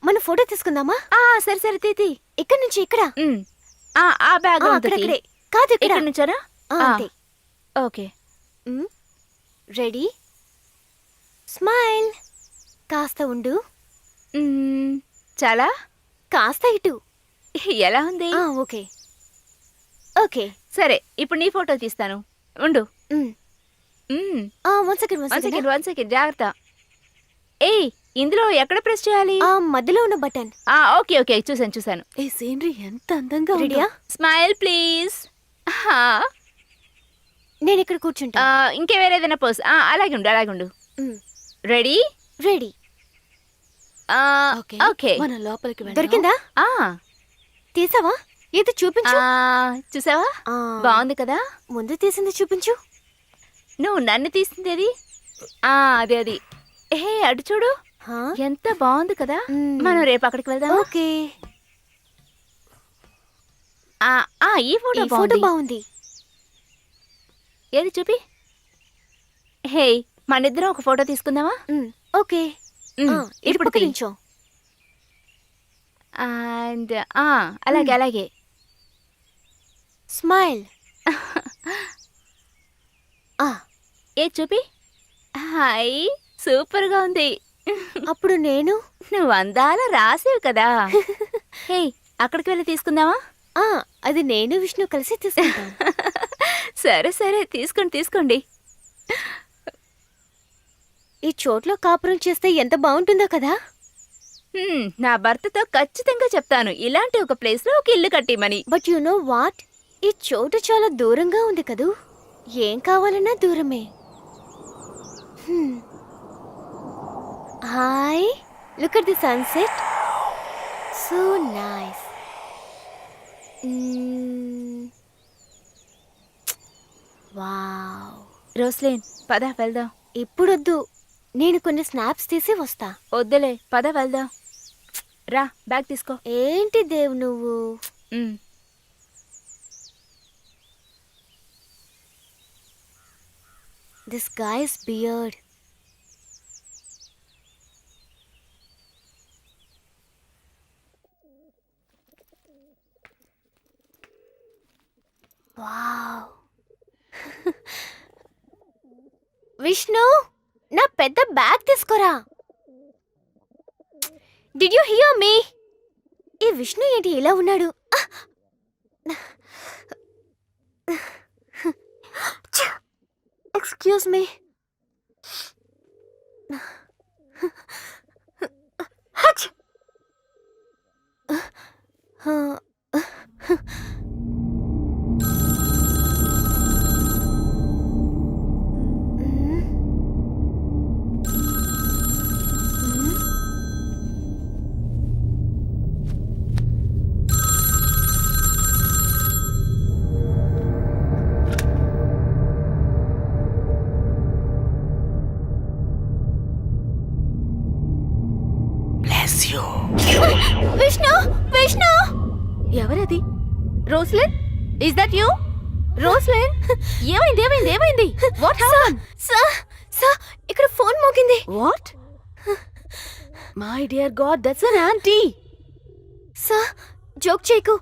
మనం ఫోటో తీసుకుందామా? సరే సరే, తీతి. ఇక్కడ నుంచి ఇక్కడ. ఆ బ్యాగ్ అక్కడే. కాదు, ఇక్కడ నుంచారా? అంతే. ఓకే. Ready, smile. కాస్త ఉండు. చాలా కాస్త ఇటు. ఎలా ఉంది? Okay okay. సరే ఇప్పుడు నీ ఫోటో తీస్తాను. ఉండు. మ్. మ్, 1 second 1 one second. Second 1 second జాగ్రత్త. ఏయ్ ఇందులో ఎక్కడ ప్రెస్ చేయాలి? మధ్యలో ఉన్న బటన్. ఓకే ఓకే చూసాను. ఈ సీనరీ ఎంత అందంగా ఉందో. రెడీయా? Smile please. నేను ఇక్కడ కూర్చుంటా. ఇంకే వేరే ఏదైనా పోస్. అలాగే ఉండు. మ్. రెడీ? రెడీ. ఓకే. మన లోపలికి వెళ్దాం. దొరికిందా? తీసావా? ఏది చూపించు. చూసావా? ఆ, బాగుంది కదా? ముందు తీసింది చూపించు. నువ్వు నన్ను తీసింది అది. అది హే అటు చూడు, హా? ఎంత బాగుంది కదా. మ్. మనం రేపు అక్కడికి వెళ్దాం. ఓకే. ఈ ఈ ఫోటో ఫోటో బాగుంది. బాగుంది. ఏది చూపి. హే మనిద్దరం ఒక ఫోటో తీసుకుందామా? ఓకే. ఇప్పుడు ఇప్పుడు తీ. నించో. అండ్ అలాగే స్మైల్. ఏది చూపి. హాయ్ సూపర్ గా ఉంది. అప్పుడు నేను. నువ్వు అందాల రాసేవు కదా. హే అక్కడికి వెళ్ళి తీసుకుందామా? అది నేను విష్ణు కలిసి తీసుకుంటాం. సరే తీసుకోండి. ఈ చోట్లో కాపురం చేస్తే ఎంత బాగుంటుందో కదా. నా భర్తతో ఖచ్చితంగా చెప్తాను ఇలాంటి ఒక ప్లేస్ లో ఒక ఇల్లు కట్టిమని. బట్ యు నో వాట్, ఈ చోటు చాలా దూరంగా ఉంది కదూ. ఏం కావాలన్నా దూరమే. Hi, look at the sunset. So nice. Wow. Roslin పద వెళ్దాం. ఇప్పుడొద్దు, నేను కొన్ని స్నాప్స్ తీసి వస్తా. వద్దులే పద వెళ్దాం. రా బ్యాగ్ తీసుకో. ఏంటి దేవ్ నువ్వు. This guy's beard. Wow. Vishnu, నా పెద్ద బ్యాగ్ తీసుకోరా. Did you hear me? ఈ విష్ణు ఏంటి ఇలా ఉన్నాడు? Excuse me. విష్ణు విష్ణు. ఎవరది? Roslin is that you? Roslin ఏమైంది? What happen? సార్ ఇక్కడ ఫోన్ మోగింది. What? My dear God, that's an aunty. Sir joke చేయకు.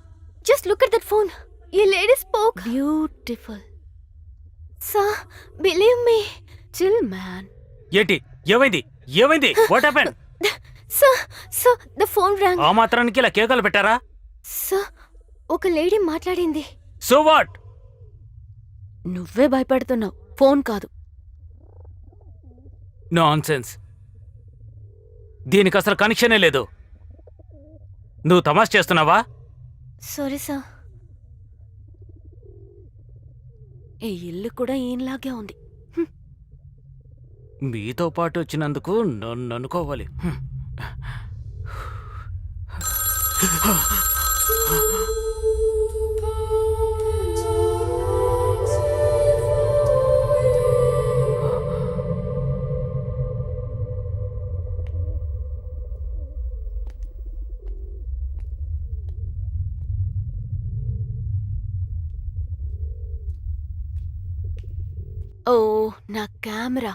Just look at that phone. ఈ lady spoke. Beautiful. Sir believe me. Chill man. ఏంటి ఏమైంది what happen? Sir the phone wrong. ఆ మాత్రానికి ఇలా కేకలు పెట్టారా? సార్ ఒక లేడీ మాట్లాడింది. So what? నువ్వే భయపడుతున్నావు, ఫోన్ కాదు. నాన్సెన్స్. దీనికి అసలు కనెక్షనే లేదు. నువ్వు తమాష్ చేస్తున్నావా? Sorry sir. ఈ ఇల్లు కూడా ఈయనలాగే ఉంది. మీతో పాటు వచ్చినందుకు నన్ను అనుకోవాలి. ఓ నా కెమెరా.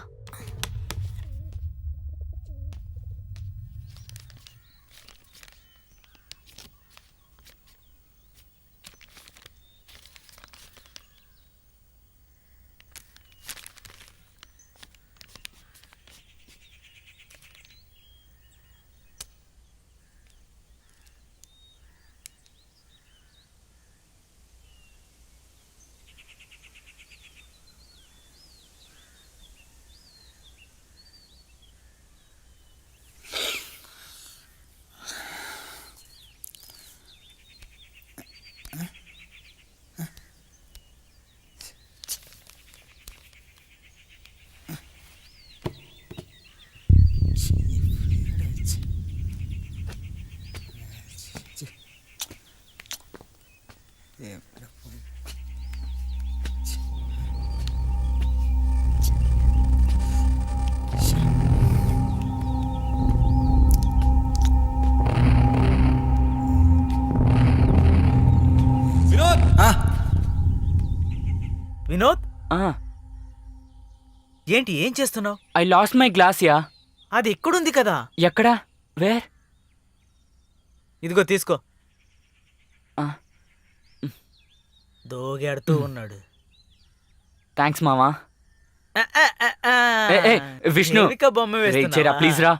ఏంటి ఏం చేస్తున్నావు? I lost my glass yeah. అది ఇక్కడుంది కదా. ఎక్కడా? వేర్? ఇదిగో తీసుకో. ఆ. దోగాడుతూ ఉన్నాడు. థ్యాంక్స్ మామా. విష్ణు బొమ్మ ఇచ్చేరా ప్లీజ్ రా.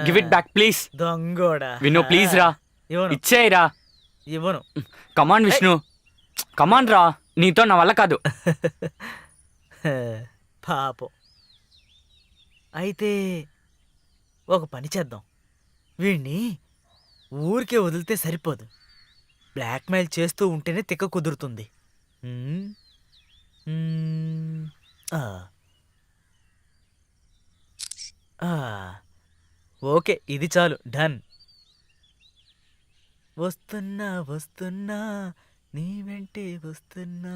Give it back please. దొంగోడా. విను ప్లీజ్ రా. ఇవ్వను. ఇచ్చేయరా. ఇవ్వను. కమాన్ విష్ణు, కమాన్ రా. నీతో నా వల్ల కాదు. పాపం. అయితే ఒక పని చేద్దాం. వీణ్ణి ఊరికే వదిలితే సరిపోదు. బ్లాక్మెయిల్ చేస్తూ ఉంటేనే తిక్క కుదురుతుంది. ఓకే, ఇది చాలు. డన్. వస్తున్నా వస్తున్నా నీ వెంటే వస్తున్నా.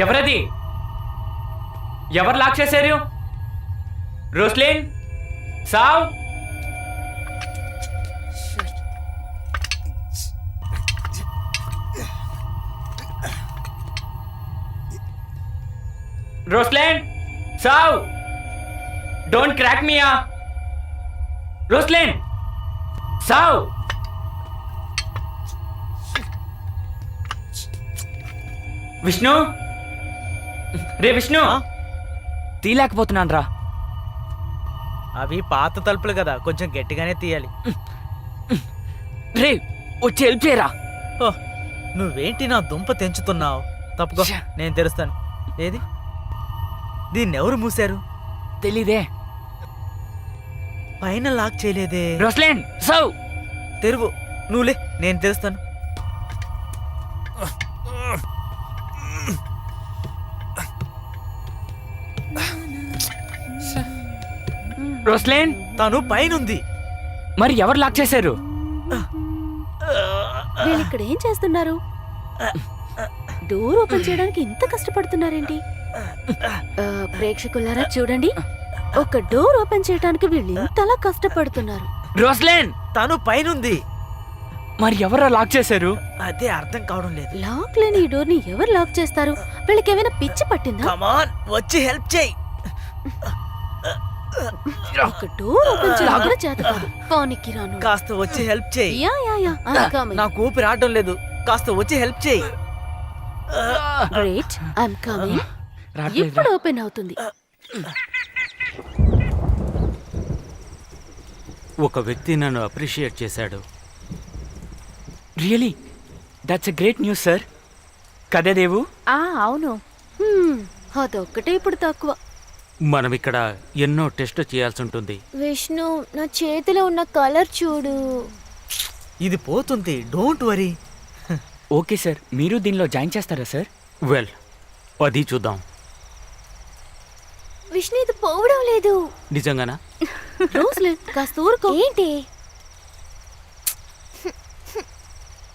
ఎవరది? ఎవరు లాక్ చేశారు? రోస్లిన్, సావ్. రోస్లిన్, సావ్, డోంట్ క్రాక్ మీ. రోస్లిన్, సావ్. విష్ణు, రే విష్ణు, తీయలేకపోతున్నాను రా. అవి పాత తలుపులు కదా, కొంచెం గట్టిగానే తీయాలి. రే వచ్చి హెల్ప్ చేయరా. ఓ, నువ్వేంటి నా దుంప తెంచుతున్నావు? తప్పుకో, నేను తెరుస్తాను. ఏది? దీన్ని ఎవరు మూసారు? తెలీదే. పైన లాక్ చేయలేదే. రోస్లిన్, సావ్. తెరువు. నువ్వులే, నేను తెరుస్తాను. రోస్లిన్, తను పైనుంది. మరి ఎవరు లాక్ చేశారు? వీళ్ళు ఇక్కడ ఏం చేస్తున్నారు? డోర్ ఓపెన్ చేయడానికి ఇంత కష్టపడుతున్నారేంటి? ప్రేక్షకులారా చూడండి, ఒక డోర్ ఓపెన్ చేయడానికి వీళ్ళు ఇంతలా కష్టపడుతున్నారు. రోస్లిన్, తను పైనుంది. మరి ఎవరు లాక్ చేశారు? అదే అర్థం కావడం లేదు. లాక్ లేని ఈ డోర్ ని ఎవరు లాక్ చేస్తారు? వీళ్ళకి ఏమైనా పిచ్చి పట్టిందా? కమాన్, వచ్చి హెల్ప్ చేయి. ఒక డోర్ ఓపెన్ చేయడం కూడా చేత కాదు. పోనీకి రాను. కాస్త వచ్చి హెల్ప్ చేయి. Yeah yeah yeah, I'm coming. నాకు ఊపిరి ఆడడం లేదు. కాస్త వచ్చి హెల్ప్ చేయి. Great, I'm coming. ఇప్పుడు ఓపెన్ అవుతుంది. ఒక వ్యక్తి నన్ను అప్రిషియేట్ చేశాడు. Really that's a great news sir. కదే దేవు. అవును. అదొక్కటే ఇప్పుడు తక్కువ. మనం ఇక్కడ ఎన్నో టెస్ట్ చేయాల్సి ఉంటుంది. విష్ణు, నా చేతిలో ఉన్న కలర్ చూడు. ఇది పోతుంది, డోంట్ వరీ. ఓకే సార్, మీరు దీనిలో జాయిన్ చేస్తారా సార్? వెల్, అది చూద్దాం. విష్ణు, ఇది పోవడం లేదు. నిజంగానా? రోస్లిన్, కాస్త ఊరుకో. ఏంటి?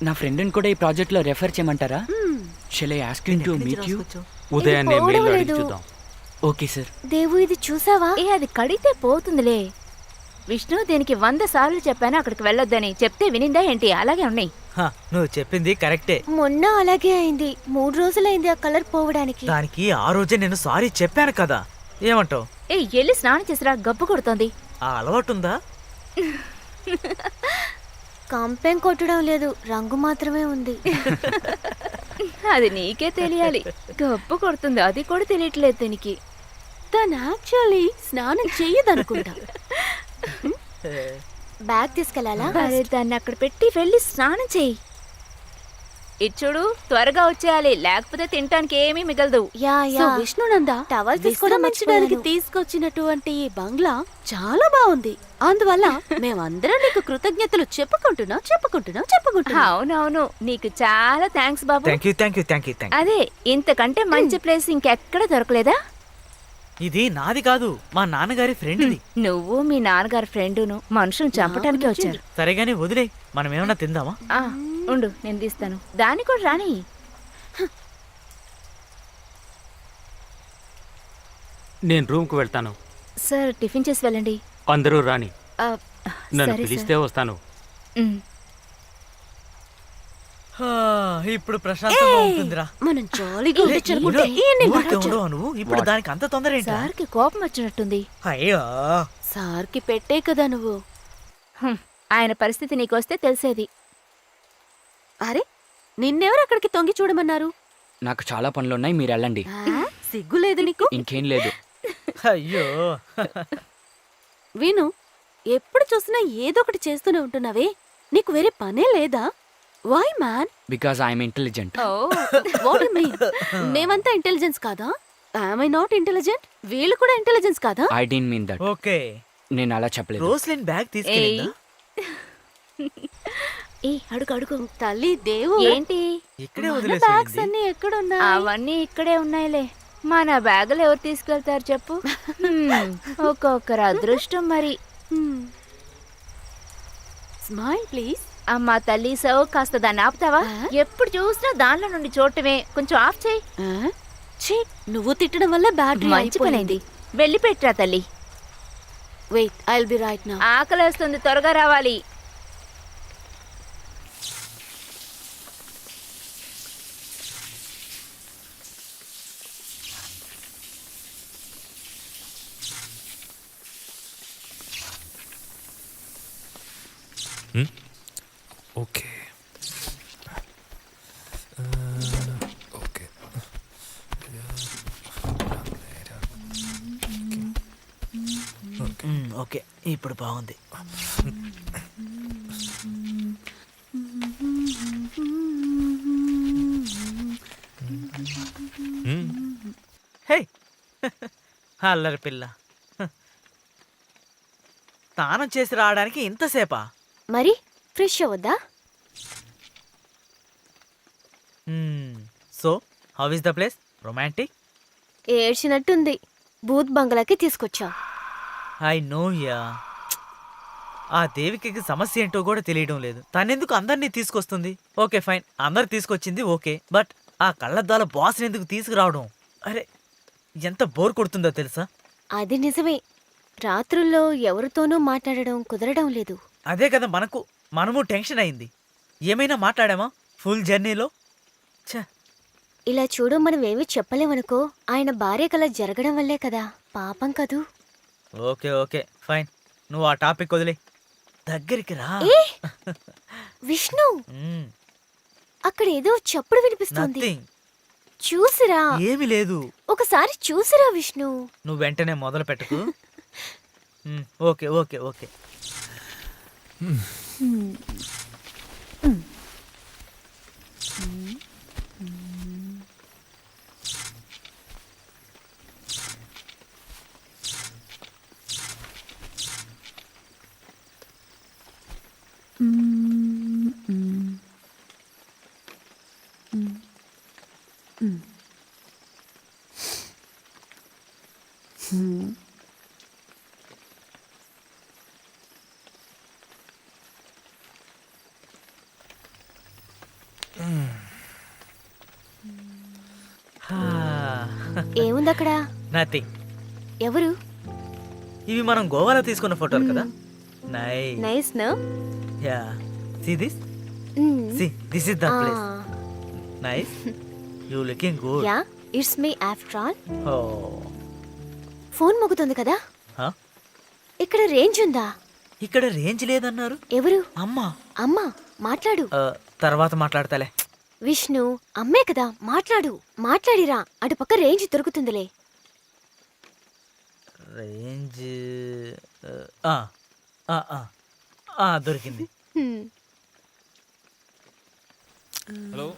నా ఫ్రెండ్ని కూడా ఈ ప్రాజెక్ట్లో రెఫర్ చేయమంటారా? Shall I ask him to meet you? ఉదయాన్నే పోవడం మెయిల్ అడిగి లేదు. చూద్దాం. Okay sir. దేవు, ఇది చూసావా? అది కడితే పోతుందిలే. విష్ణు, దీనికి 100 సార్లు చెప్పాను అక్కడికి వెళ్ళొద్దని. చెప్తే వినిందా ఏంటి? అలాగే ఉన్నాయి. నువ్వు చెప్పింది కరెక్టే. మొన్న అలాగే అయింది. 3 రోజులైంది ఆ కలర్ పోవడానికి. దానికి ఆ రోజే నేను సారీ చెప్పాను కదా. ఏమంటావు? ఏ ఎల్లి స్నానం చేసిరా, గబ్బు కొడుతోంది. ఆ అలవాటు ఉందా? కంపెం కొట్టడం లేదు, రంగు మాత్రమే ఉంది. అది నీకే తెలియాలి. గబ్బు కొడుతుంది, అది కూడా తెలియట్లేదు దీనికి. తను యాక్చువల్లీ స్నానం చెయ్యదనుకుంటా. బ్యాగ్ తీసుకెళ్లాలా? అరే దాన్ని అక్కడ పెట్టి వెళ్ళి స్నానం చెయ్యి. ఇచ్చుడు త్వరగా వచ్చేయాలి, లేకపోతే తినటానికి ఏమీ మిగలదు. యా సో యా విష్ణునంద టవల్ తీసుకోవడం విశ్రమించడానికి మర్చిపోయాను. తీసుకొచ్చినటువంటి ఈ బంగ్లా చాలా బాగుంది. అందువల్ల మేమందరం నీకు కృతజ్ఞతలు చెప్పుకుంటున్నాం. అవునవును, నీకు చాలా థ్యాంక్స్ బాబు. Thank you. అదే ఇంతకంటే మంచి ప్లేస్ ఇంకెక్కడ దొరకలేదా? ఇది నాది కాదు, మా నాన్నగారి ఫ్రెండ్ది. నువ్వు మీ నాన్నగారి ఫ్రెండును మనుషులను చంపటానికి వచ్చారు. సరేగాని వదిలే, మనం ఏమన్నా తిందామా? ఆ, ఉండు నేను తీస్తాను. దాన్ని కూడా రాని. నేను రూమ్కి వెళ్తాను. సార్ టిఫిన్ చేసి వెళ్ళండి. అందరూ రాని. ఆ, నన్ను సరే పిలిస్తే సార్. వస్తాను. ఉమ్. ఇప్పుడు ప్రశాంతంగా ఉంటుందిరా. మనం జాలీగా ఏ, ఉండొచ్చనుకుంటే ఈయన- ఈయన్ని ఊరికే నడవచ్చు. ఉండవా నువ్వు? ఇప్పుడు దానికి అంత తొందర ఏంటి? సార్కి కోపం వచ్చినట్టుంది. అయ్యో, సార్కి పెట్టే కదా నువ్వు. హ్మ్, ఆయన పరిస్థితి నీకొస్తే తెలిసేది. అరే నిన్నెవరు అక్కడికి తొంగి చూడమన్నారు? నాకు చాలా పనులున్నాయి, మీరు వెళ్ళండి. సిగ్గు లేదు నీకు? ఇంకేం లేదు. అయ్యో. విను, ఎప్పుడు చూసినా ఏదో ఒకటి చేస్తూనే ఉంటున్నావే, నీకు వేరే పనే లేదా? Why man? Because I'm intelligent. Oh what you mean? మేమంతా ఇంటెలిజెన్స్ కాదా? Am I not intelligent? వీళ్ళు కూడా ఇంటెలిజెన్స్ కాదా? I don't mean that. Okay, నేను అలా చెప్పలేదు. రోస్లిన్ బ్యాగ్ తీసుకెళ్ళిందా? ఏ అడుగు అడుగు. తల్లి దేవు, ఏంటి? ఇక్కడే మన వదిలేసి బ్యాగ్స్ వెళ్ళింది. అన్ని ఎక్కడున్నాయి? అవన్నీ ఇక్కడే ఉన్నాయిలే. మన బ్యాగులు ఎవరు తీసుకెళ్తారు చెప్పు? ఒక్కొక్కరు అదృష్టం మరి. Smile please. అమ్మా తల్లి, సౌ కాస్త దాన్ని ఆపుతావా? ఎప్పుడు చూసినా దానిలో నుండి చూడటమే, కొంచెం ఆఫ్ చేయి. ఛీ, నువ్వు తిట్టడం వల్ల బ్యాటరీ మంచి పనైంది, వెళ్ళి పెట్టరా తల్లి. Wait, I will be right now. ఆకలేస్తుంది, త్వరగా రావాలి. ఓకే ఓకే ఓకే, ఇప్పుడు బాగుంది. హే, అల్లరి పిల్ల. స్నానం చేసి రావడానికి ఇంతసేపా? మరి ఫ్రెష్ అవ్వద్దా? So how is the place? Romantic? ఏడ్చినట్టుంది. బూత్ బంగ్లాకి తీసుకొచ్చా. I know yeah. ఆ దేవికకి సమస్య ఏంటో కూడా తెలియడం లేదు. తనెందుకు అందరినీ తీసుకొస్తుంది? ఓకే ఫైన్, అందరు తీసుకొచ్చింది ఓకే, బట్ ఆ కళ్ళద్దాల బాస్ని ఎందుకు తీసుకురావడం? అరే ఎంత బోర్ కొడుతుందో తెలుసా? అది నిజమే. రాత్రుల్లో ఎవరితోనూ మాట్లాడడం కుదరడం లేదు. అదే కదా మనము టెన్షన్ అయింది. ఏమైనా మాట్లాడామా ఫుల్ జర్నీలో? ఛ, ఇలా చూడు, మనం ఏమీ చెప్పలేమనుకో. ఆయన భార్య కల జరగడం వల్లే కదా. పాపం కదూ. ఓకే ఓకే ఫైన్, నువ్వు ఆ టాపిక్ వదిలే, దగ్గరికి రా. విష్ణు, అక్కడ ఏదో చప్పుడు వినిపిస్తుంది. నథింగ్, చూసిరా. ఏమీ లేదు. ఒకసారి చూసిరా విష్ణు. నువ్వు వెంటనే మొదలు పెట్టకు. Okay okay okay. ఏముంది అక్కడ? నథింగ్. ఎవరు? ఇవి మనం గోవాలో తీసుకున్న ఫోటోలు కదా. Nice no. Yeah, see this, see this is the place. Nice, you looking good. Yeah, it's me after all. Oh phone మోగుతుంది కదా హా? ఇక్కడ రేంజ్ ఉందా? ఇక్కడ రేంజ్ లేదన్నారు. ఎవరు? అమ్మా. అమ్మా మాట్లాడు. తర్వాత మాట్లాడతాలే. విష్ణు అమ్మే కదా, మాట్లాడు. మాట్లాడిరా, అటు పక్క రేంజ్ దొరుకుతుందిలే. రేంజ్ దొరికింది. హ్మ్. హలో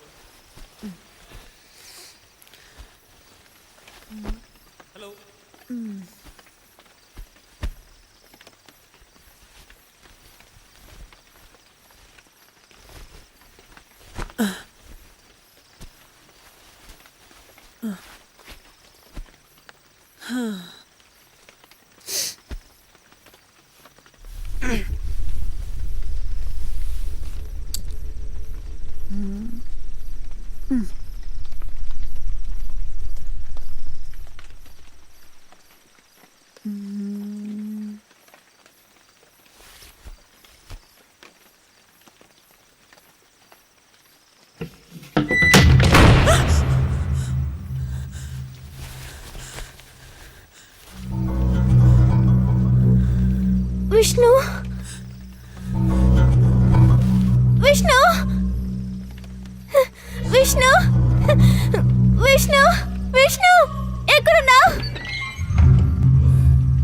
విష్ణు విష్ణు విష్ణు విష్ణు విష్ణు ఎక్కడున్నా?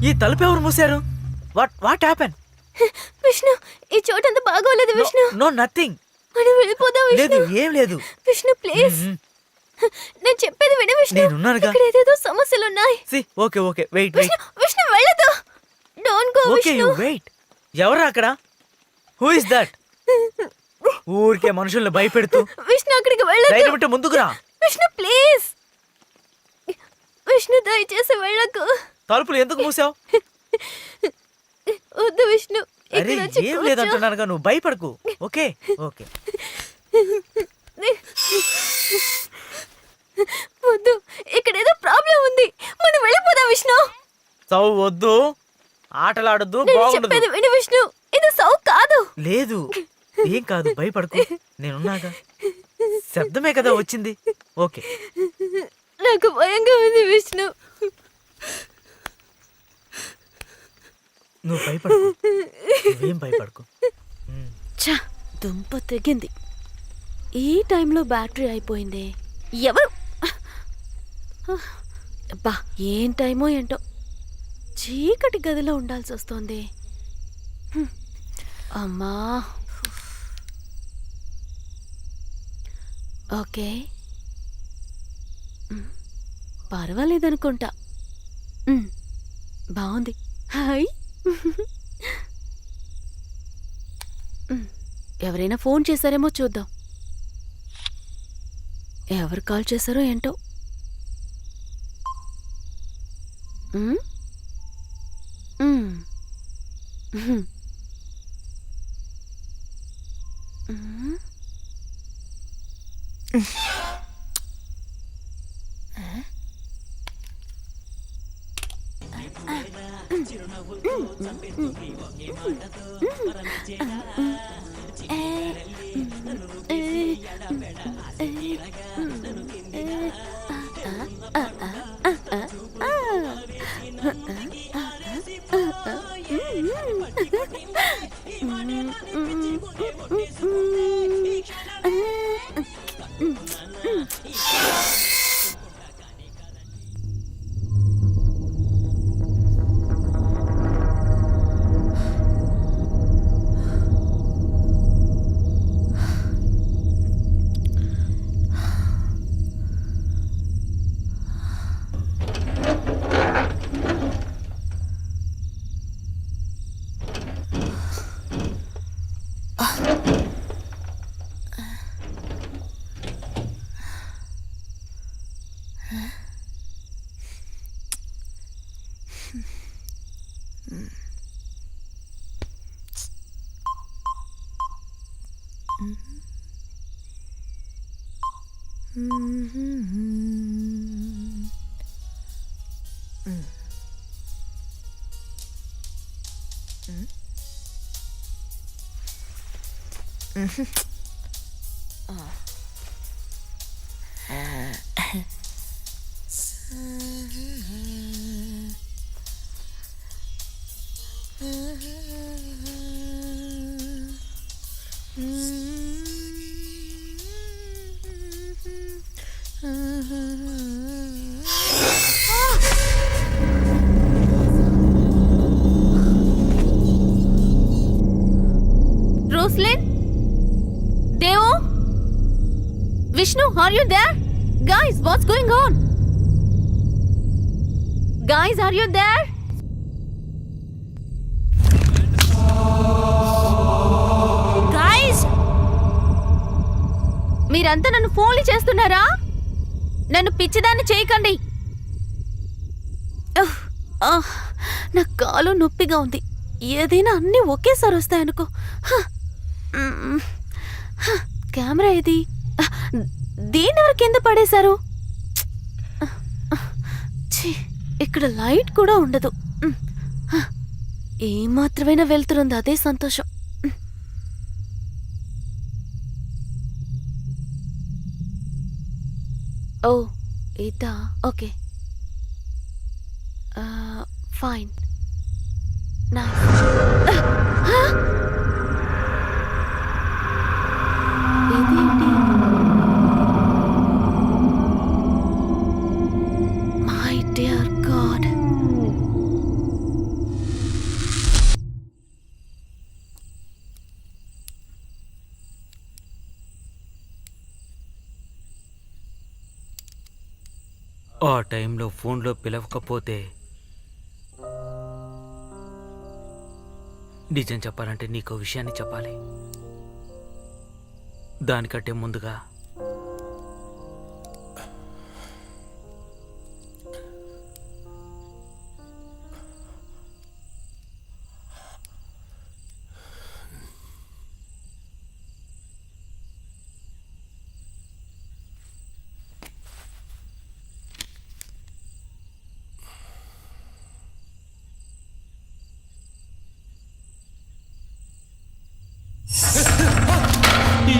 ఈ తలుపు ఎవరు మూసారు? What happen? విష్ణు ఈ చోటంతా బాగోలేదు విష్ణు. No nothing. మనం వెళ్ళిపోదాం లేదు, విష్ణు. ఏం లేదు. విష్ణు ప్లీజ్, నేను చెప్పేది విను విష్ణు. నేనున్నానుగా. ఇక్కడ ఏదేదో సమస్యలున్నాయి. ఓకే వెయిట్ విష్ణు విష్ణు వెళ్ళదు. Don't go okay Vishnu. You wait. ఎవరా అక్కడ? Who is that? ఊరికే మనుషుల్ని భయపెడుతూ. విష్ణు అక్కడికి వెళ్ళదు. ధైర్యం ఉంటే ముందుకు రా. విష్ణు ప్లీజ్. విష్ణు దయచేసి వెళ్ళకు. తలుపులు ఎందుకు మూసావు? వద్దు విష్ణు. అరే ఇక్కడ వచ్చి ఏం కూర్చో. లేదంటున్నానుగా, నువ్వు భయపడకు. ఓకే ఓకే వద్దు, ఇక్కడ ఏదో ప్రాబ్లం ఉంది. మనం వెళ్ళిపోదాం విష్ణు. సౌ వద్దు, ఆటలాడొద్దు, నేను బాగుండదు. చెప్పేది విను విష్ణు, ఇది సౌ కాదు. లేదు ఏం కాదు, భయపడకు, నేనున్నాగా. శబ్దమే కదా వచ్చింది. ఓకే నాకు భయంగా ఉంది విష్ణు. నువ్వు భయపడకు, నువ్వేం భయపడకు. ఛ, దుంప తెగింది. ఈ టైంలో బ్యాటరీ అయిపోయింది. ఎవరు? అబ్బా ఏం టైమో ఏంటో, చీకటి గదిలో ఉండాల్సి వస్తోంది. అమ్మా ఓకే పర్వాలేదనుకుంటా. బాగుంది. హాయ్. ఎవరైనా ఫోన్ చేశారేమో చూద్దాం. ఎవరు కాల్ చేశారో ఏంటో. ఉమ్? ఉమ్. ఉమ్. Um. Roslin, Devu, Vishnu, are you there? Guys, what's going on? Guys, are you there? Guys! మీరంతా నన్ను ఫోన్లు చేస్తున్నారా? నన్ను పిచ్చిదాన్ని చేయకండి. నా కాలు నొప్పిగా ఉంది. ఏదైనా అన్నీ ఒకేసారి వస్తాయనుకో. కెమెరా ఇది. దీన్ని ఎవరు కింద పడేశారు? ఇక్కడ లైట్ కూడా ఉండదు. ఏమాత్రమైనా వెళ్తురుంది, అదే సంతోషం. ఓ ఇదా, ఓకే, ఫైన్, నైస్. ఇదేంటి? My dear God. ఆ టైంలో ఫోన్లో పిలవకపోతే నిజం చెప్పాలంటే నీకో విషయాన్ని చెప్పాలి. దానికంటే ముందుగా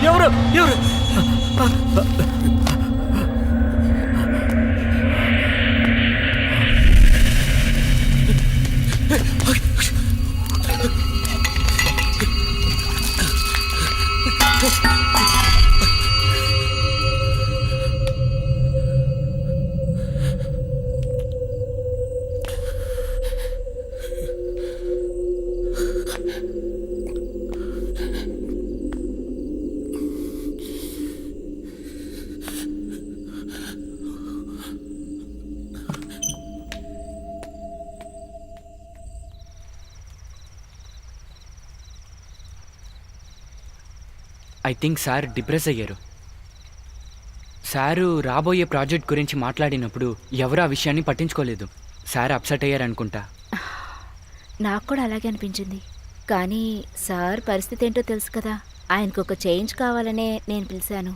ఎవరు ఎవరు ఐ థింక్ సార్ డిప్రెస్ అయ్యారు. సారు రాబోయే ప్రాజెక్ట్ గురించి మాట్లాడినప్పుడు ఎవరు ఆ విషయాన్ని పట్టించుకోలేదు. సార్ అప్సెట్ అయ్యారనుకుంటా. నాకు కూడా అలాగే అనిపించింది. కానీ సార్ పరిస్థితి ఏంటో తెలుసు కదా, ఆయనకు ఒక చేంజ్ కావాలనే నేను పిలిచాను.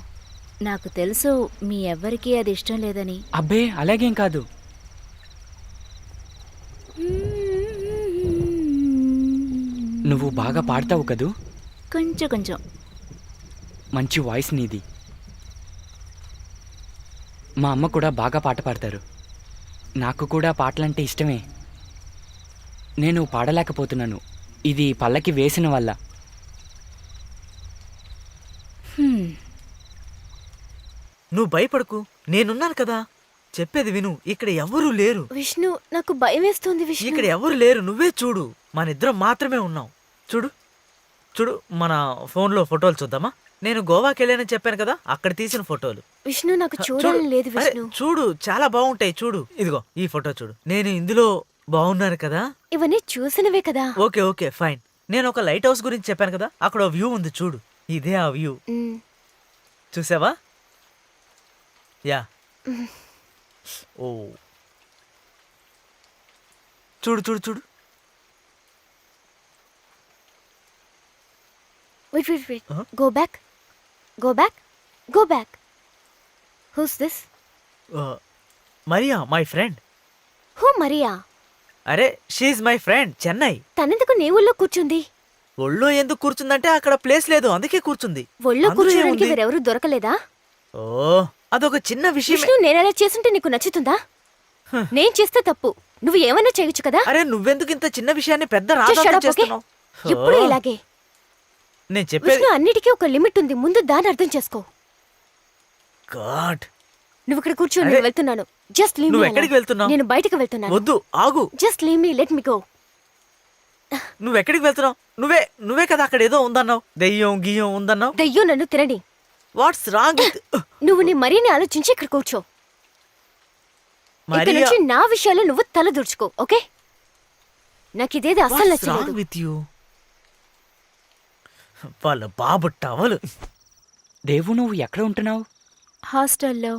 నాకు తెలుసు మీ ఎవ్వరికీ అది ఇష్టం లేదని. అబ్బే అలాగేం కాదు. నువ్వు బాగా పాడతావు కదూ? కొంచెం కొంచెం. మంచి వాయిస్ నీది. మా అమ్మ కూడా బాగా పాట పాడతారు. నాకు కూడా పాటలంటే ఇష్టమే. నేను పాడలేకపోతున్నాను. ఇది పల్లకి వేసిన వల్ల. నువ్వు భయపడకు, నేనున్నాను కదా. చెప్పేది విను. ఇక్కడ ఎవరూ లేరు. విష్ణు, నాకు భయం వేస్తుంది విష్ణు. ఇక్కడ ఎవరు లేరు, నువ్వే చూడు. మన ఇద్దరం మాత్రమే ఉన్నాం. చూడు చూడు, మన ఫోన్లో ఫోటోలు చూద్దామా? నేను గోవాకి వెళ్ళానని చెప్పాను కదా, అక్కడ తీసిన ఫోటోలు. విష్ణు, నాకు చూడాలని లేదు అరే, విష్ణు. చూడు, చాలా బాగుంటాయి. చూడు, ఇదిగో ఈ ఫోటో చూడు. నేను ఇందులో బాగున్నాను కదా. ఇవన్నీ చూసినవే కదా. Okay okay fine. నేను ఒక లైట్ హౌస్ గురించి చెప్పాను కదా, అక్కడ వ్యూ ఉంది చూడు. ఇదే ఆ వ్యూ. చూసావా? యా. ఓ చూడు చూడు చూడు. Wait, wait, wait. Go back. Go back. Go back. Who's this? Mariya, my friend. Who Maria? అరే, షీఈ్ మై ఫ్రెండ్. చెన్నై. తనెందుకు నీ ఊళ్ళో కూర్చుంది? ఒళ్ళో ఎందుకు కూర్చుందంటే అక్కడ ప్లేస్ లేదు, అందుకే కూర్చుంది. ఒళ్ళో కూర్చోడానికి వేరెవరూ దొరకలేదా? ఓ, అదొక చిన్న విషయం. విష్ణు, నేను అలా చేస్తుంటే నీకు నచ్చుతుందా? నేను చేస్తే తప్పు. నువ్వు ఏమైనా చేయొచ్చు కదా. అరే నువ్వెందుకు ఇంత చిన్న విషయాన్ని పెద్ద Just shut రాజా up, okay? చేస్తున్నావు? ఎప్పుడు ఇలాగే. నేను చెప్పేది విష్ణు, అన్నిటికీ ఒక లిమిట్ ఉంది, ముందు దాన్ని అర్థం చేసుకో. గాడ్. నువ్వు ఇక్కడ కూర్చో, అరే, నేను వెళ్తున్నాను. Just leave me. నువ్వు ఎక్కడికి వెళ్తున్నావు? నేను బయటికి వెళ్తున్నాను. వద్దు ఆగు. Just leave me, let me go. నువ్వు ఎక్కడికి వెళ్తున్నావు? నువ్వే కదా అక్కడ ఏదో ఉందన్నావు, దెయ్యం గియ్యం ఉందన్నావు. దయ్యో నన్ను తినని. What's wrong? నువ్వు నీ మరీని ఆలోచించి ఇక్కడ కూర్చో. ఇక్కడ నుంచి నా విషయాలు నువ్వు తల దూర్చుకో, ఓకే? నాకు ఇదేది అస్సలు నచ్చలేదు. విత్ యూ వాళ్ళ బాబు టవలు. దేవు, నువ్వు ఎక్కడ ఉంటున్నావు? హాస్టల్లో.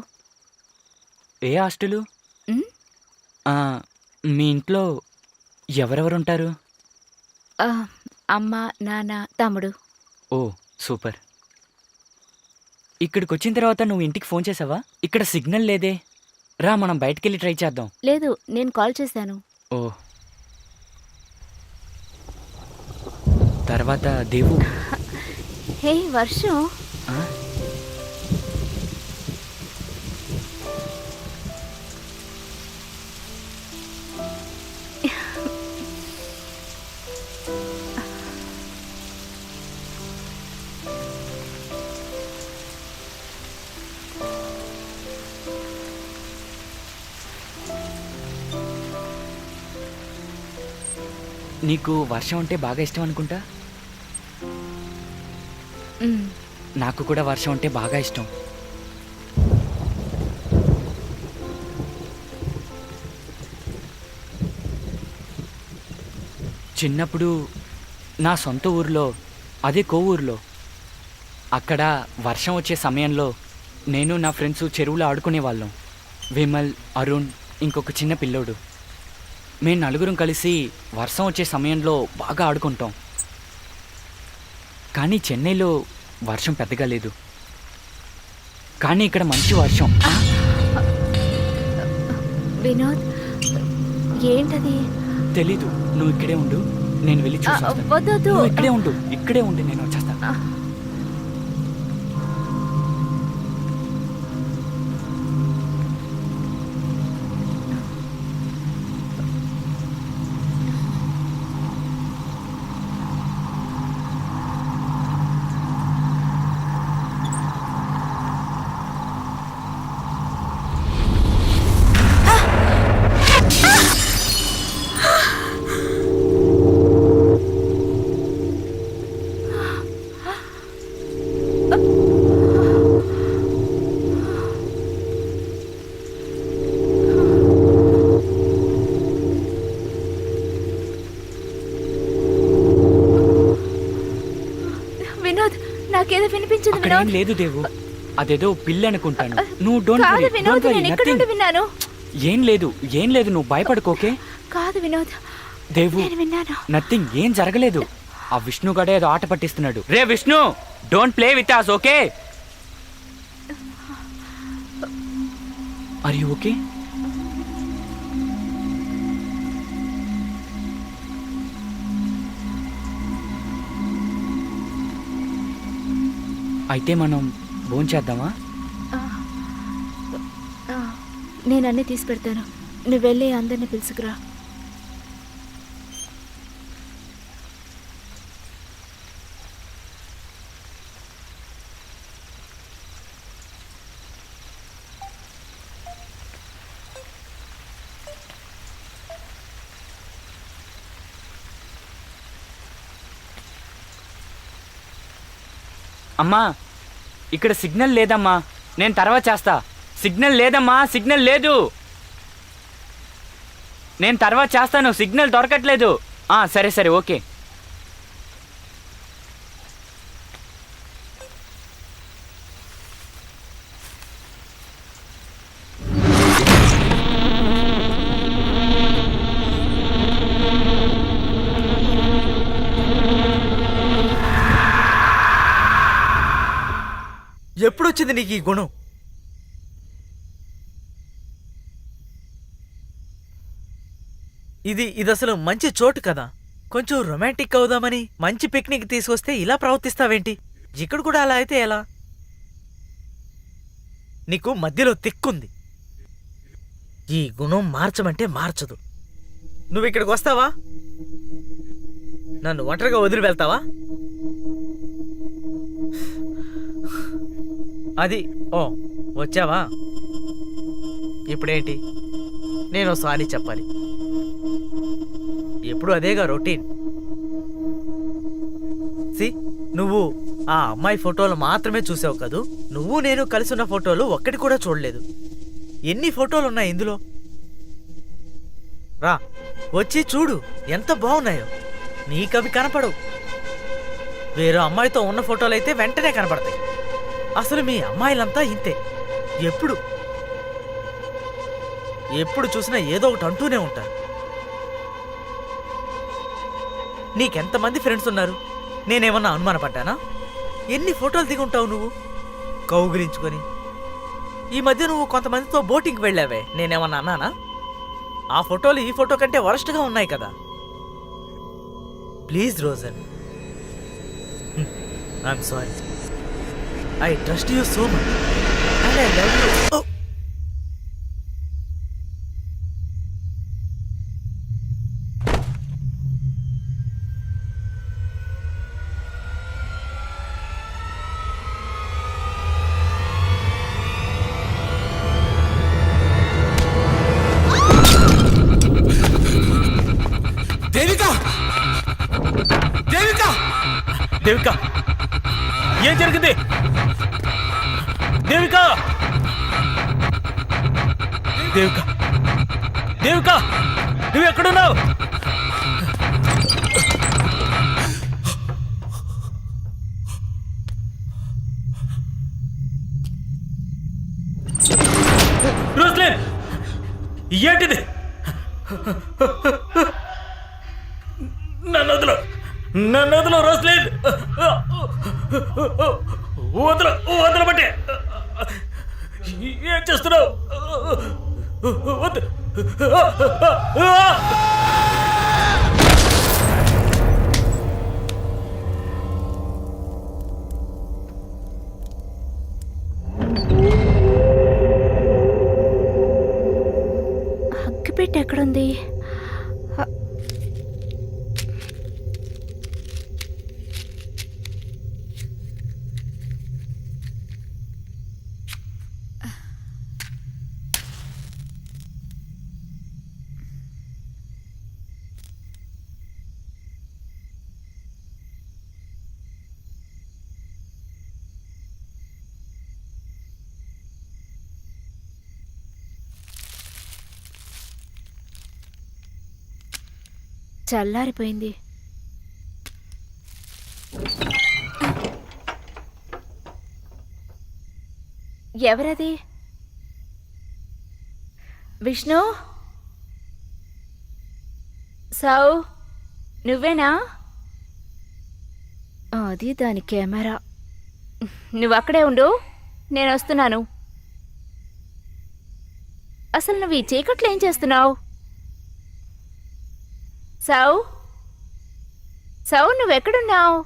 ఏ హాస్టలు? ఉమ్, ఆ, మీ ఇంట్లో ఎవరెవరుంటారు? అమ్మ, నాన్న, తమ్ముడు. ఓ సూపర్. ఇక్కడికి వచ్చిన తర్వాత నువ్వు ఇంటికి ఫోన్ చేసావా? ఇక్కడ సిగ్నల్ లేదే. రా, మనం బయటికెళ్ళి ట్రై చేద్దాం. లేదు, నేను కాల్ చేశాను. ఓ. తర్వాత దేవు. హే వర్షం, ఆ? నీకు వర్షం అంటే బాగా ఇష్టం అనుకుంటా. ఉమ్, నాకు కూడా వర్షం అంటే బాగా ఇష్టం. చిన్నప్పుడు నా సొంత ఊర్లో, అదే కోవూరులో, అక్కడ వర్షం వచ్చే సమయంలో నేను నా ఫ్రెండ్స్ చెరువులో ఆడుకునేవాళ్ళం. విమల్, అరుణ్, ఇంకొక చిన్న పిల్లోడు. మేము నలుగురం కలిసి వర్షం వచ్చే సమయంలో బాగా ఆడుకుంటాం. కానీ చెన్నైలో వర్షం పెద్దగా లేదు. కానీ ఇక్కడ మంచి వర్షం. వినోద్, ఏంటది? తెలీదు. నువ్వు ఇక్కడే ఉండు, నేను వెళ్ళి చూసి వస్తాను. వద్దొద్దు. నువ్వు ఇక్కడే ఉండు, నేను వచ్చేస్తా. వినోద్, నాకేదో వినిపించింది. అక్కడ ఏం లేదు దేవు, అదేదో పిల్లి అనుకుంటాను. నువ్వు కాదు వినోద్, నేను ఎక్కడ నుండి విన్నాను. ఏం లేదు, నువ్వు భయపడుకోకే. కాదు వినోద్, దేవు, నేను విన్నాను. నథింగ్, ఏం జరగలేదు. ఆ విష్ణు గడే ఏదో ఆట పట్టిస్తున్నాడు. రే Vishnu, don't play with us, okay? Are you okay? అయితే మనం భోంచేద్దామా? నేను అన్నీ తీసి పెడతాను, నువ్వు వెళ్ళి అందరిని పిలుచుకురా. అమ్మా, ఇక్కడ సిగ్నల్ లేదమ్మా, నేను తర్వాత చేస్తా. సిగ్నల్ లేదమ్మా, సిగ్నల్ లేదు. నేను తర్వాత చేస్తాను, సిగ్నల్ దొరకట్లేదు. సరే సరే, ఓకే. ఎప్పుడొచ్చింది నీకు ఈ గుణం? ఇది అసలు మంచి చోటు కదా. కొంచెం రొమాంటిక్ అవుదామని మంచి పిక్నిక్ తీసుకొస్తే ఇలా ప్రవర్తిస్తావేంటి? ఇక్కడ కూడా అలా అయితే ఎలా? నీకు మధ్యలో తిక్కుంది. ఈ గుణం మార్చమంటే మార్చదు. నువ్వు ఇక్కడికి వస్తావా? నన్ను ఒంటరిగా వదిలి వెళ్తావా? అది ఓ వచ్చావా? ఇప్పుడేంటి? నేను సారీ చెప్పాలి. ఎప్పుడు అదేగా రొటీన్. నువ్వు ఆ అమ్మాయి ఫోటోలు మాత్రమే చూసావు కదూ. నువ్వు నేను కలిసి ఉన్న ఫోటోలు ఒక్కటి కూడా చూడలేదు. ఎన్ని ఫోటోలు ఉన్నాయి ఇందులో? రా వచ్చి చూడు ఎంత బాగున్నాయో. నీకవి కనపడవు. వేరే అమ్మాయితో ఉన్న ఫోటోలు అయితే వెంటనే కనపడతాయి. అసలు మీ అమ్మాయిలంతా ఇంతే. ఎప్పుడు చూసినా ఏదో ఒకటి అంటూనే ఉంటారు. నీకెంతమంది ఫ్రెండ్స్ ఉన్నారు? నేనేమన్నా అనుమానపడ్డానా? ఎన్ని ఫోటోలు దిగుంటావు నువ్వు కౌగిలించుకొని. ఈ మధ్య నువ్వు కొంతమందితో బోటింగ్కి వెళ్ళావే, నేనేమన్నా అన్నానా? ఆ ఫోటోలు ఈ ఫోటో కంటే వరస్ట్గా ఉన్నాయి కదా. Please Rosin, I'm sorry. I trust you so much and I love you. Devika, ఏం జరిగింది? దేవిక, దేవిక, దేవిక, నువ్వు ఎక్కడున్నావు? రోస్లిన్, ఏంటిది? నన్ను వదలు రోస్లిన్. వదలబట్టే. ఏం చేస్తున్నావు? అగ్గిపెట్టి ఎక్కడుంది? చల్లారిపోయింది. ఎవరది? విష్ణు, సౌ, నువ్వేనా? అది దాని కెమెరా. నువ్వు అక్కడే ఉండు, నేను వస్తున్నాను. అసలు నువ్వు ఈ చీకట్లో ఏం చేస్తున్నావు? సౌ, నువ్వెక్కడున్నావు?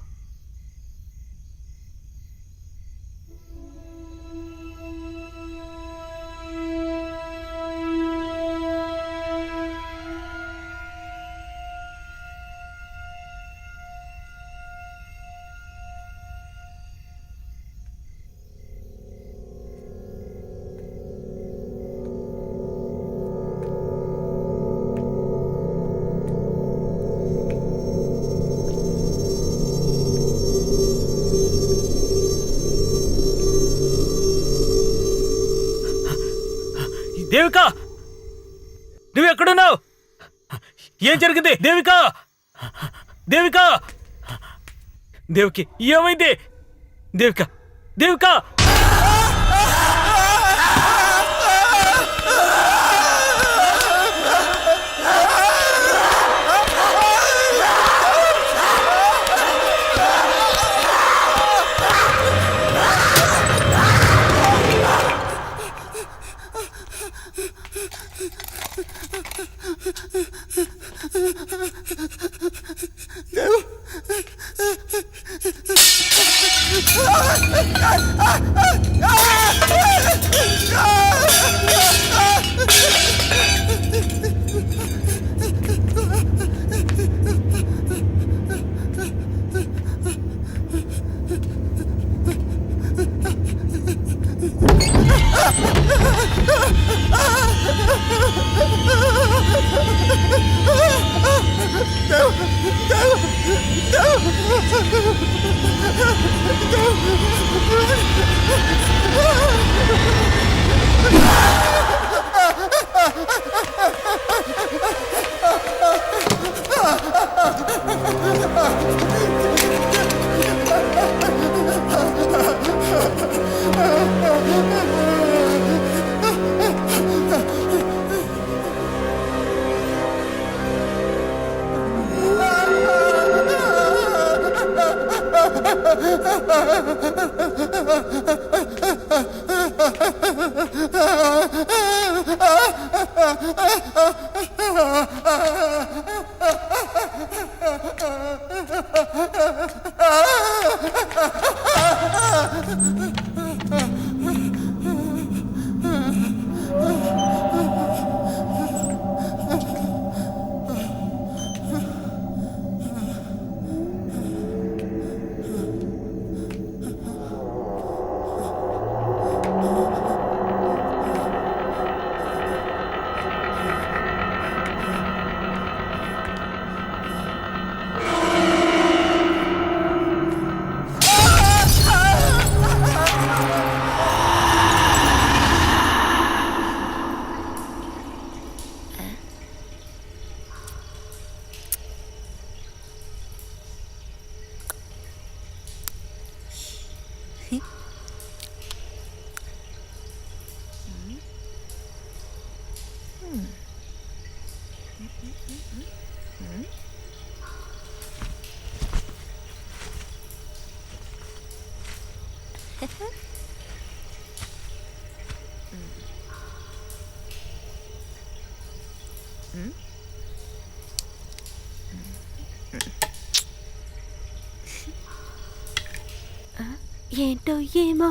దేవిక, నువ్వెక్కడున్నావు? ఏం జరిగింది? దేవిక, దేవిక, దేవికి ఏమైంది? దేవిక, దేవిక, Ah! ఏంటో ఏమో.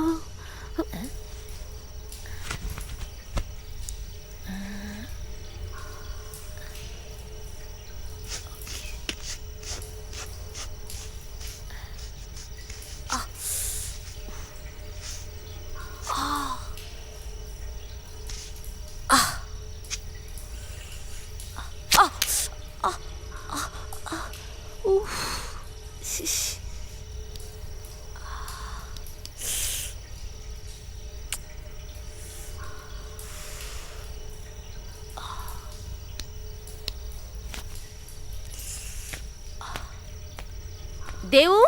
దేవు,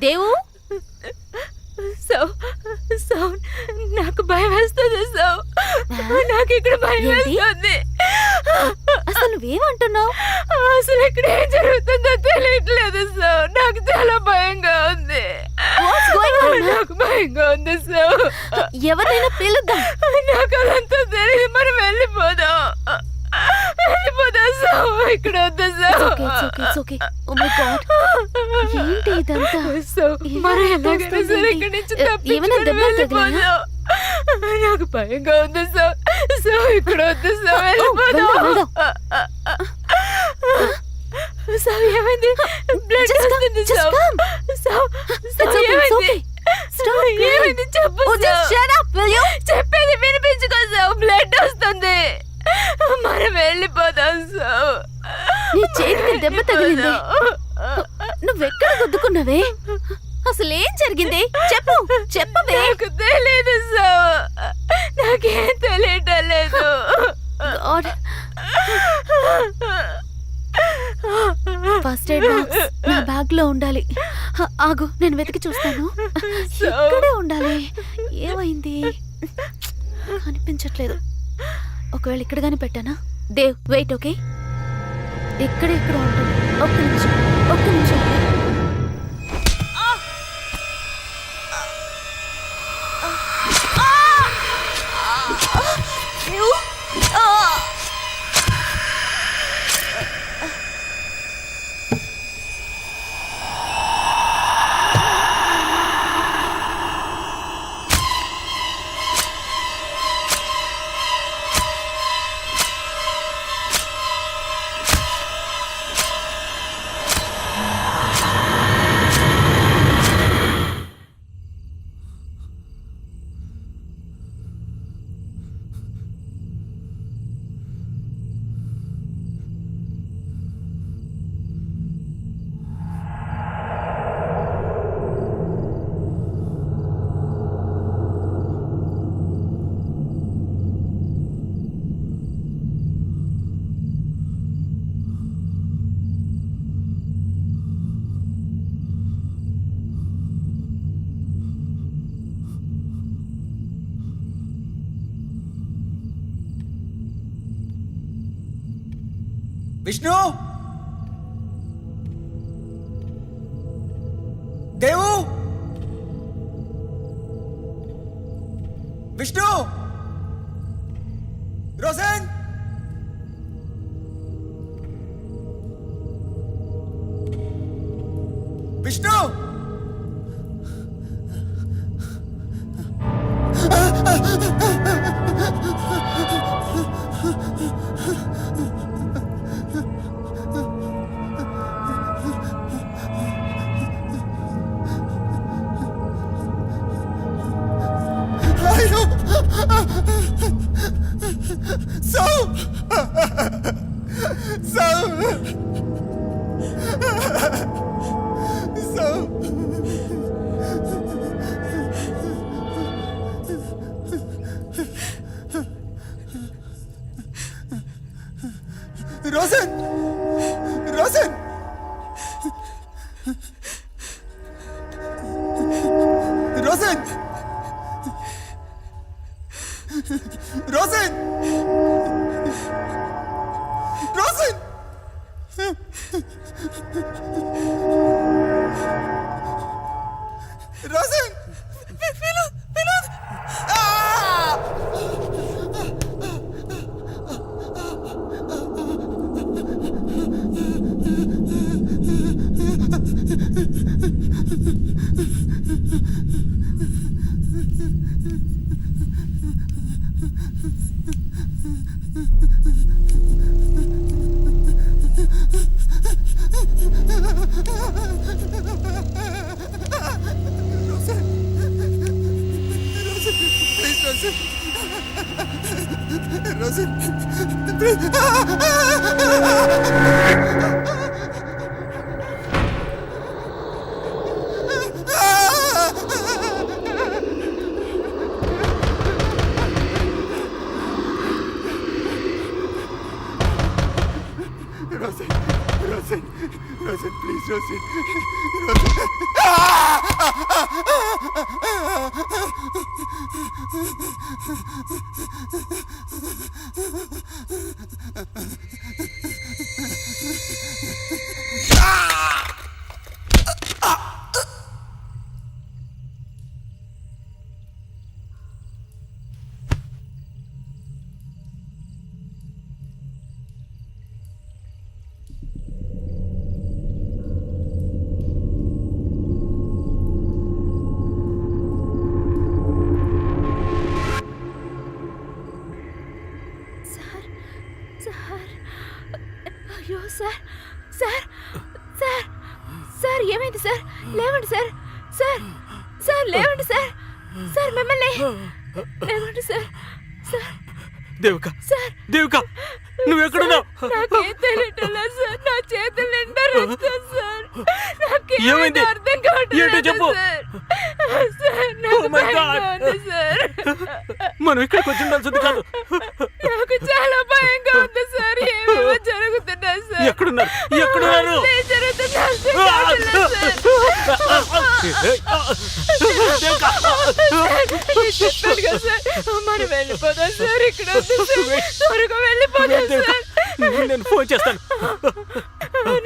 దేవు. నాకు భయం వేస్తుంది. నాకు ఇక్కడ భయం వేస్తుంది. అసలు నువ్వేమంటున్నావు? అసలు ఇక్కడ ఏం జరుగుతుందో తెలియట్లేదు. నాకు చాలా భయంగా ఉంది. నాకు భయంగా ఉంది. ఎవరైనా పిలుద్దాం. నాకు అదంతా తెలియదు. మనం వెళ్ళిపోదాం. ఇక్కడ వద్దా? ఏంటి ఇదంతా? ఏమైనా దెబ్బలు తగిలాయా? నాకు భయంగా ఉంది. ఇక్కడ వద్దు. ఏమైంది? బ్లడ్ వస్తుంది. ఏమైంది చెప్పు. చెప్పేది వినిపించుకో. బ్లడ్ వస్తుంది. మనం వెళ్ళిపోదాం. నీ చేతికి దెబ్బ తగిలింది. నువ్వెక్కడ గుద్దుకున్నావే? అసలు ఏం జరిగింది? చెప్పు, చెప్పవే. నాకు తెలియదు. నాకేం తెలియటం లేదు. ఫస్ట్ ఎయిడ్ బాక్స్ నా బ్యాగ్ లో ఉండాలి. ఆగు, నేను వెతికి చూస్తాను. ఇక్కడే ఉండాలి. ఏమైంది? కనిపించట్లేదు. ఒకవేళ ఇక్కడ గాని పెట్టానా? దేవ్, వెయిట్. ఓకే, ఇక్కడ ఉంటుంది. ఒక్క నిమిషం. విష్ణు దేవు విష్ణు రోషన్ విష్ణు అయ్యో so so so Roshan Roshan Roshan Roshan Roshan Roshan Vinod Vinod Rosin, please, Rosin. అయ్యో సార్ సార్ సార్ సార్ ఏమైంది సార్ లేవండి సార్ సార్ సార్ లేవండి సార్ సార్ మిమ్మల్ని లేవండి sir sir Devika sir Devika నువ్వెక్కడున్నావు? నాకేం తెలియట్లా సార్ నా చేతులు నిండా రక్తం సార్ ఏమైంది? నాకేం అర్థం కావట్లేదు ఏంటో చెప్పు. సార్ సార్ నాకు Oh my భయంగా God. ఉంది సార్ మనం ఇక్కడికి వచ్చి ఉండాల్సింది కాదు. నాకు చాలా భయంగా ఉంది సార్ ఏమేమో జరుగుతున్నాయి సార్ ఎక్కడున్నారు ఎక్కడున్నారు? అసలు ఏం జరుగుతుందో అర్థం కావట్లేదు సార్. చెప్పాను కదా సార్ మనం వెళ్ళిపోదాం సార్ ఇక్కడ వద్దు సార్ త్వరగా వెళ్ళిపోదాం సార్ నేను ఫోన్ చేస్తాను.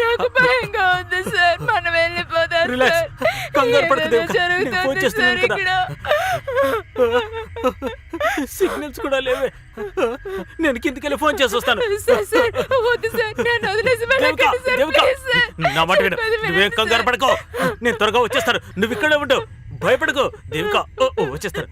నాకు భయంగా ఉంది సార్ మనం వెళ్ళిపోదాం రిలాక్స్. సార్ కంగారు పడకు ఏదేదో దేవిక. నేను ఫోన్ జరుగుతుంది చేస్తున్నాను సార్ కదా. ఇక్కడ సిగ్నల్స్ కూడా లేవే. నేను కిందికెళ్ళి ఫోన్ చేసి వస్తాను. సార్ సార్ వద్దు సార్ నేను వదిలేసి వెళ్ళకండి సార్ దేవిక, ప్లీజ్ సార్ నా మాట విను. చెప్పేది నువ్వేం వినండి కంగారు సార్. పడకో. నేను త్వరగా వచ్చేస్తాను. నువ్వు ఇక్కడే ఉండు. భయపడకు దేవిక. వచ్చేస్తాను.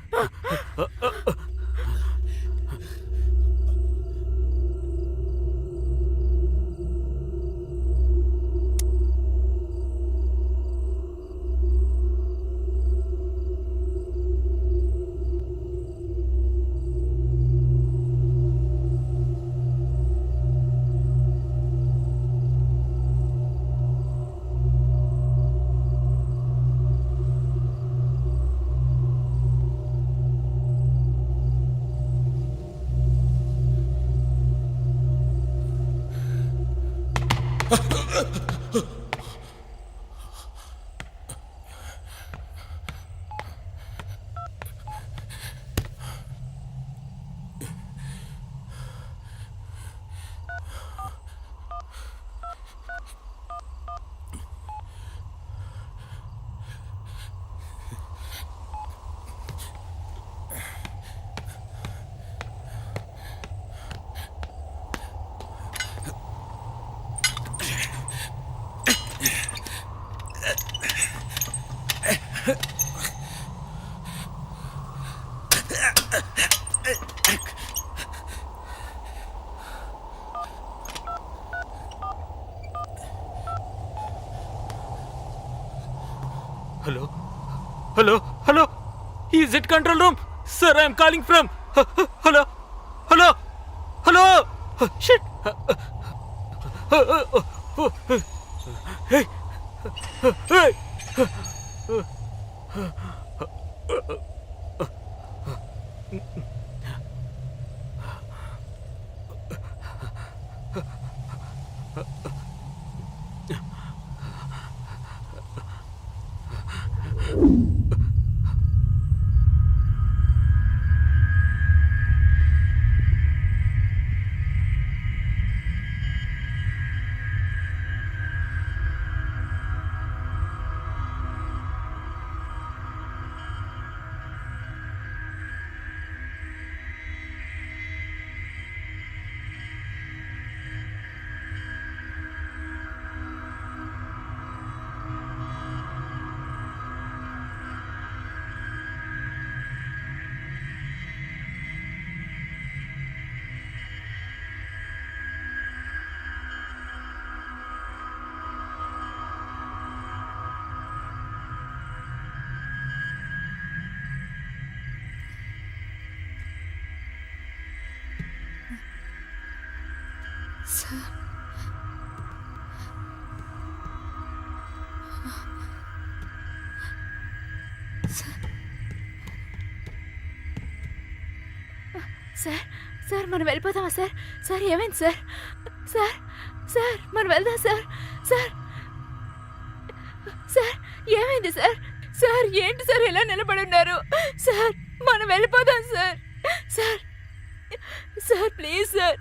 Hello hello hello is it control room sir I'm calling from hello hello hello shit sir sir మనం వెళ్ళిపోతామా సార్? సార్ ఏమైంది సార్? సార్ సార్ మనం వెళ్దాం సార్. సార్ సార్ ఏమైంది సార్? సార్ ఏంటి సార్ ఇలా నిలబడి ఉన్నారు? సార్ మనం వెళ్ళిపోదాం sir. Sir sir please sir,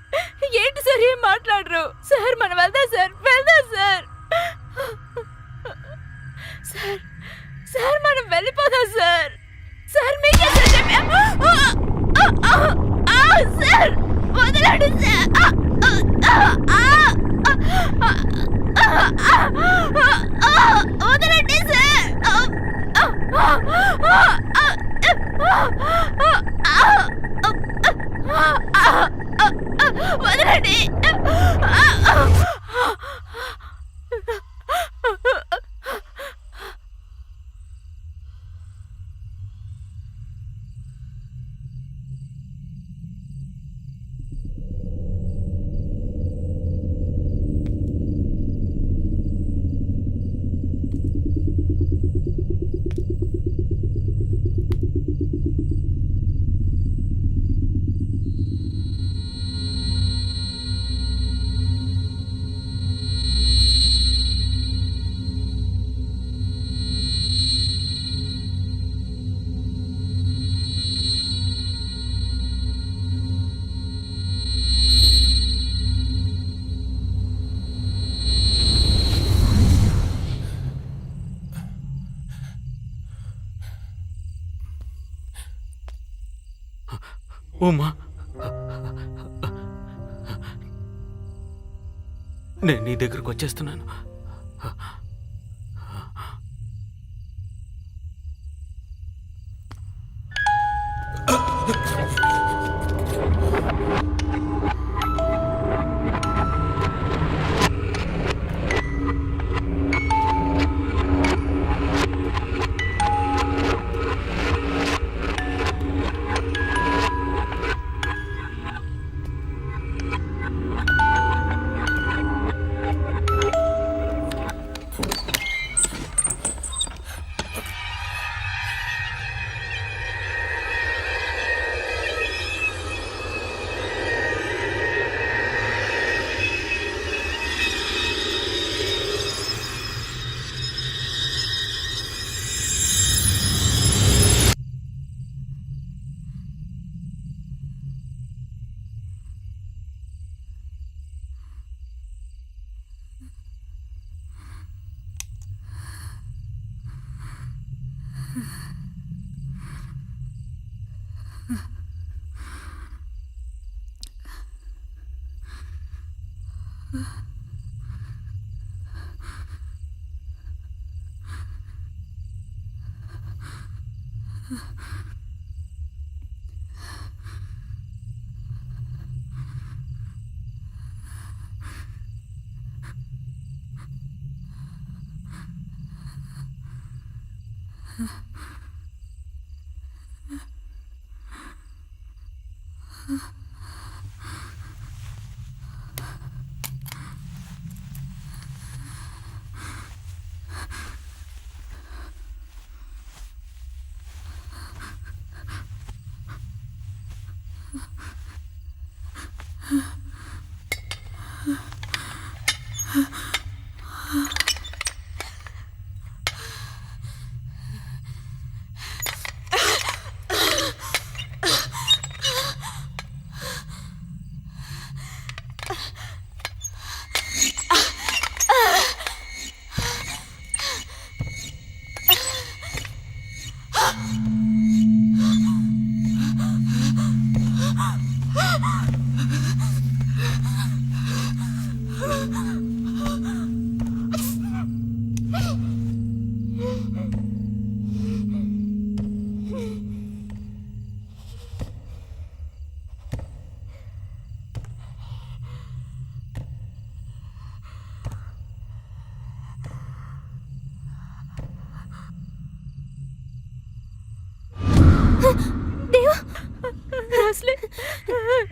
ఏంటి సార్ ఏం మాట్లాడరు? సార్ మనం వెళ్దాం సార్, వెళ్దాం సార్. సార్ సార్ మనం వెళ్ళిపోదాం సార్. సార్ మీకే సార్ సార్ వదలండి సార్. వదలండి సార్. వదలండి. ఉమా నేను నీ దగ్గరకు వచ్చేస్తున్నాను.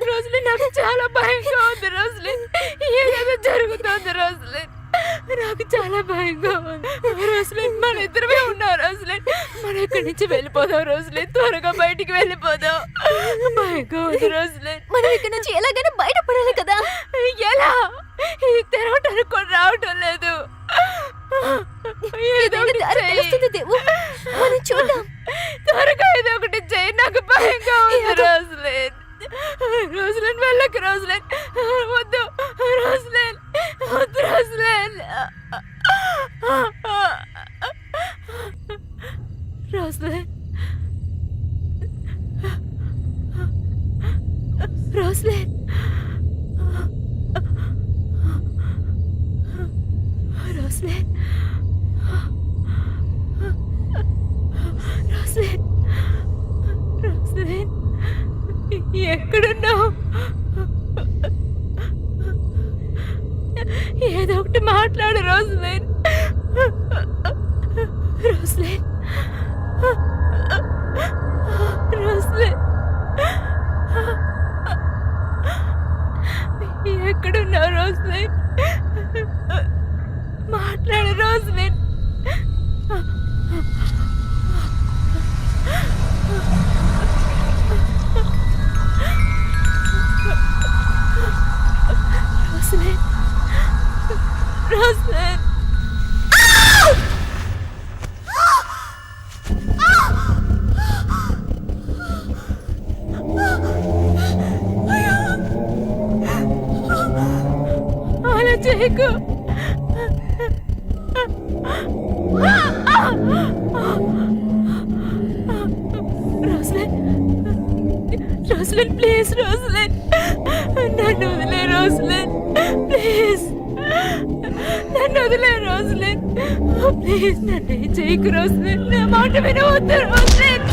రోజులు నాకు చాలా భయంగా ఉంది. రోజులు ఏదో జరుగుతుంది. రోజులు నాకు చాలా భయంగా ఉంది. రోజులు మన ఇద్దరమే ఉన్నాం. రోజులు మనం ఇక్కడి నుంచి వెళ్ళిపోదాం. రోజులు త్వరగా బయటికి వెళ్ళిపోదాం. భయంగా ఉంది. రోజులు మనం ఇక్కడ నుంచి ఎలాగైనా బయటపడాలి కదా. ఎలా ఇది తెరవటానికి కూడా రావటం లేదు. ఏదో ఒకటి తెలుస్తుంది దేవు, మనం చూద్దాం. త్వరగా ఏదో ఒకటి చేయి. నాకు భయంగా ఉంది. రోజులేన్ రోజులేన్ వెళ్ళకు. రోజులేన్ వద్దు. రోజులేన్ వద్దు. రోజులేన్ రోజులేన్ రోజులేన్ రోస్లేన్ రోస్లేన్ రోస్లేన్ ఎక్కడున్నావు? ఏదో ఒకటి మాట్లాడు. రోస్లేన్ రోస్లేన్ రోస్లేన్ ఎక్కడున్నావు? రోస్లేన్ మాట్లాడు. రోస్లేన్ రోస్లేన్ రోస్లేన్ అలా చేయకు. రోస్లేన్ రోస్లేన్ ప్లీజ్. రోస్లేన్ నన్ను వదిలే. రోస్లేన్ ప్లీజ్ నన్ను వదిలే. రోస్లేన్ ప్లీజ్ నన్ను ఏం చేయకు. రోస్లేన్ నా మాట వినవద్దు. రోస్లేన్